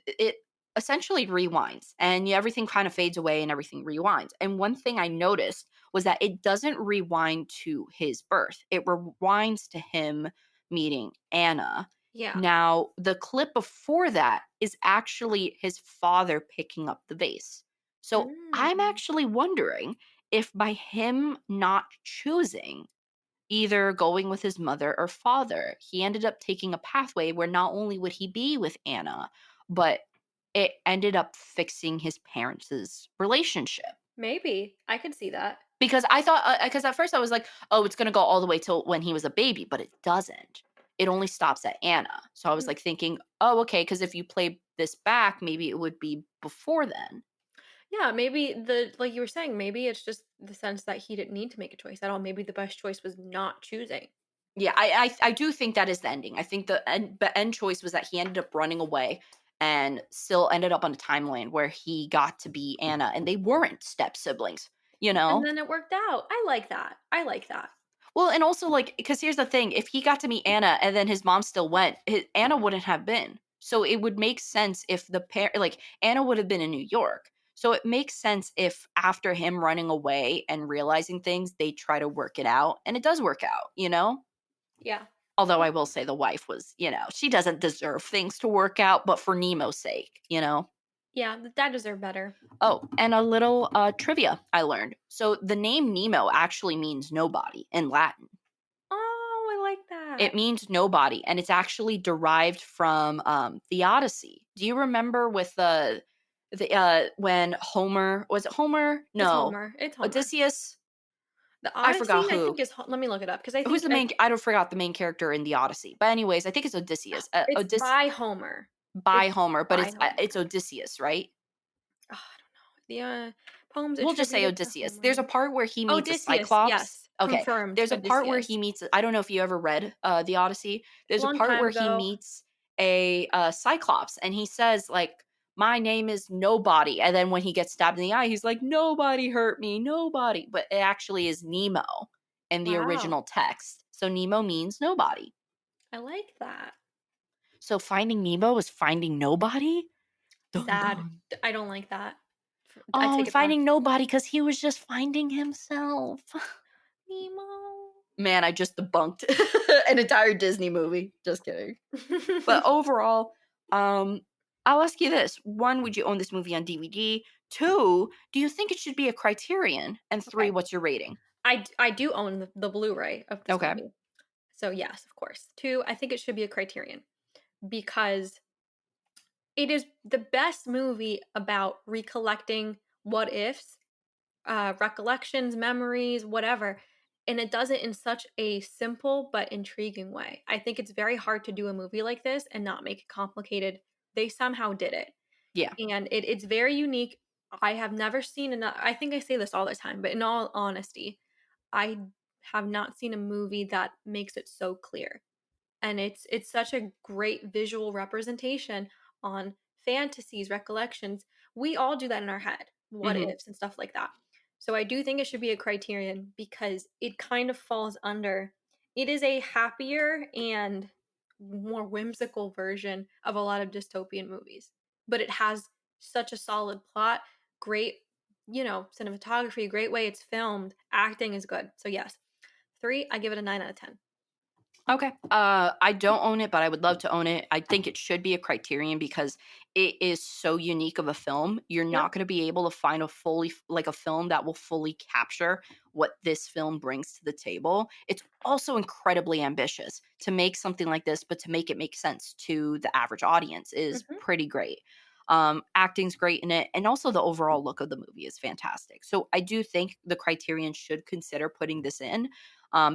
it essentially rewinds and everything kind of fades away and everything rewinds. And one thing I noticed was that it doesn't rewind to his birth. It rewinds to him meeting Anna. Yeah. Now, the clip before that is actually his father picking up the vase. So I'm Mm. actually wondering if by him not choosing either going with his mother or father, he ended up taking a pathway where not only would he be with Anna, but it ended up fixing his parents' relationship. Maybe. I could see that. Because I thought, because at first I was like, oh, it's going to go all the way till when he was a baby, but it doesn't. It only stops at Anna. So I was Mm. like thinking, oh, okay, because if you play this back, maybe it would be before then. Yeah, maybe the like you were saying, maybe it's just the sense that he didn't need to make a choice at all. Maybe the best choice was not choosing. Yeah, I do think that is the ending. I think the end choice was that he ended up running away and still ended up on a timeline where he got to be Anna, and they weren't step siblings, you And know? then it worked out. I like that. I like that. Well, and also, like, because here's the thing, if he got to meet Anna and then his mom still went, Anna wouldn't have been. So it would make sense if like, Anna would have been in New York. So it makes sense if after him running away and realizing things, they try to work it out, and it does work out, you know? Yeah. Although I will say the wife was, she doesn't deserve things to work out, but for Nemo's sake, you know? Yeah, the dad deserved better. Oh, and a little trivia I learned. So the name Nemo actually means nobody in Latin. Oh, I like It that. means nobody, and it's actually derived from the Odyssey. Do you remember with when Homer, was it Homer? It's No, Homer. It's Homer. Odysseus. The I Odyssey, forgot I who. think is let me look it up because I Who's think the main? I don't forgot the main character in the Odyssey. But anyways, I think it's Odysseus. it's by Homer. By It's Homer, but by it's Homer. Odysseus, right? Oh, I don't know. The poems We'll just say attributed to Odysseus. There's a Homer. part where he meets a Odysseus, Cyclops. yes, Okay, confirmed. there's a part where he Odysseus. meets. I don't know if you ever read the Odyssey. There's a Long part time where he ago. meets a Cyclops, and he says like, "My name is Nobody," and then when he gets stabbed in the eye, he's like, "Nobody hurt me, nobody." But it actually is Nemo in the Wow, original text. So Nemo means nobody. I like that. So finding Nemo is finding nobody. Dun Sad. dun. I don't like that. I Oh, take it back. finding nobody because he was just finding himself. Nemo. Man, I just debunked an entire Disney movie. Just kidding. But overall, I'll ask you this. One, would you own this movie on DVD? Two, do you think it should be a Criterion? And three, Okay. what's your rating? I do own the Blu-ray of this Okay. movie. So, yes, of course. 2, I think it should be a Criterion because it is the best movie about recollecting what ifs, recollections, memories, whatever, and it does it in such a simple but intriguing way. I think it's very hard to do a movie like this and not make it complicated. They somehow did it, Yeah. and it's very unique. I have never seen enough. I think I say this all the time, but in all honesty, I have not seen a movie that makes it so clear. And it's such a great visual representation on fantasies, recollections. We all do that in our head, what Hmm. ifs and stuff like that. So I do think it should be a criterion because it kind of falls under it is a happier and more whimsical version of a lot of dystopian movies. But it has such a solid plot, great, cinematography, great way it's filmed, acting is good. So yes. 3, I give it a 9 out of 10. Okay. I don't own it, but I would love to own it. I think it should be a Criterion because it is so unique of a film. You're Yep. not going to be able to find a film that will fully capture what this film brings to the table. It's also incredibly ambitious to make something like this, but to make it make sense to the average audience is Mhm. pretty great. Acting's great in it, and also the overall look of the movie is fantastic. So I do think the Criterion should consider putting this in,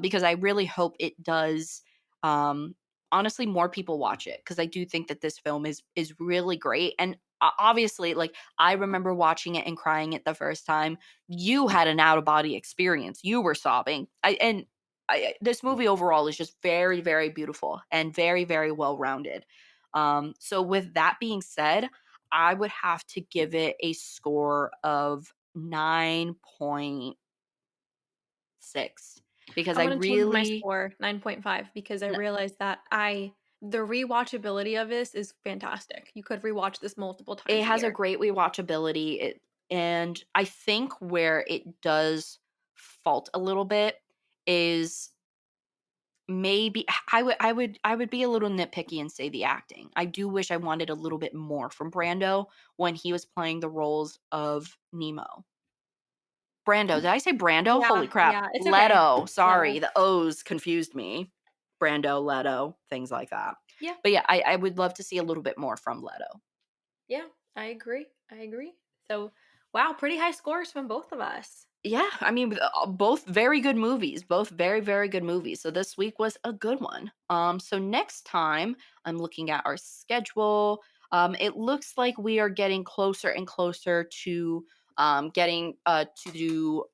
because I really hope it does. Um, Honestly, more people watch it because I do think that this film is really great. And obviously, like, I remember watching it and crying it the first time. You had an out of body experience. You were sobbing. This movie overall is just very, very beautiful and very, very well rounded. So with that being said, I would have to give it a score of 9.6 because I'm I gonna change my really. score, 9.5, because I realized that I the rewatchability of this is fantastic. You could rewatch this multiple It times a has a year. great rewatchability. And I think where it does fault a little bit is maybe I would be a little nitpicky and say the acting. I do wish I wanted a little bit more from Brando when he was playing the roles of Nemo. Brando, did I say Brando? Yeah, Holy crap. yeah, it's okay. Leto, sorry, Leto. the O's confused me. Brando, Leto, things like that. Yeah, But yeah, I would love to see a little bit more from Leto. yeah, I agree, I agree. So, wow, pretty high scores from both of us. Yeah, I mean, both very good movies, both very, very good movies. So this week was a good one. So next time I'm looking at our schedule. It looks like we are getting closer and closer to getting to do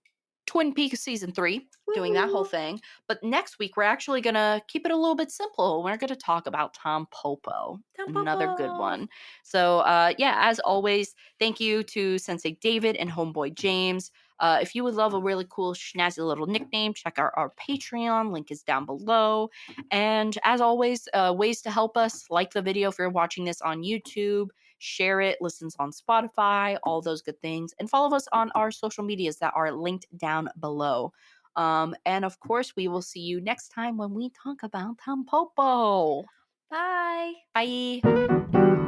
Twin Peaks season 3, doing that whole Woohoo. thing. But next week, we're actually going to keep it a little bit simple. We're going to talk about Tom Popo, another good Tampopo. one. So, yeah, as always, thank you to Sensei David and Homeboy James. If you would love a really cool, snazzy little nickname, check out our Patreon. Link is down below. And as always, ways to help us: like the video if you're watching this on YouTube, share it, listens on Spotify, all those good things, and follow us on our social medias that are linked down below. And of course, we will see you next time when we talk about Tampopo. Bye. Bye.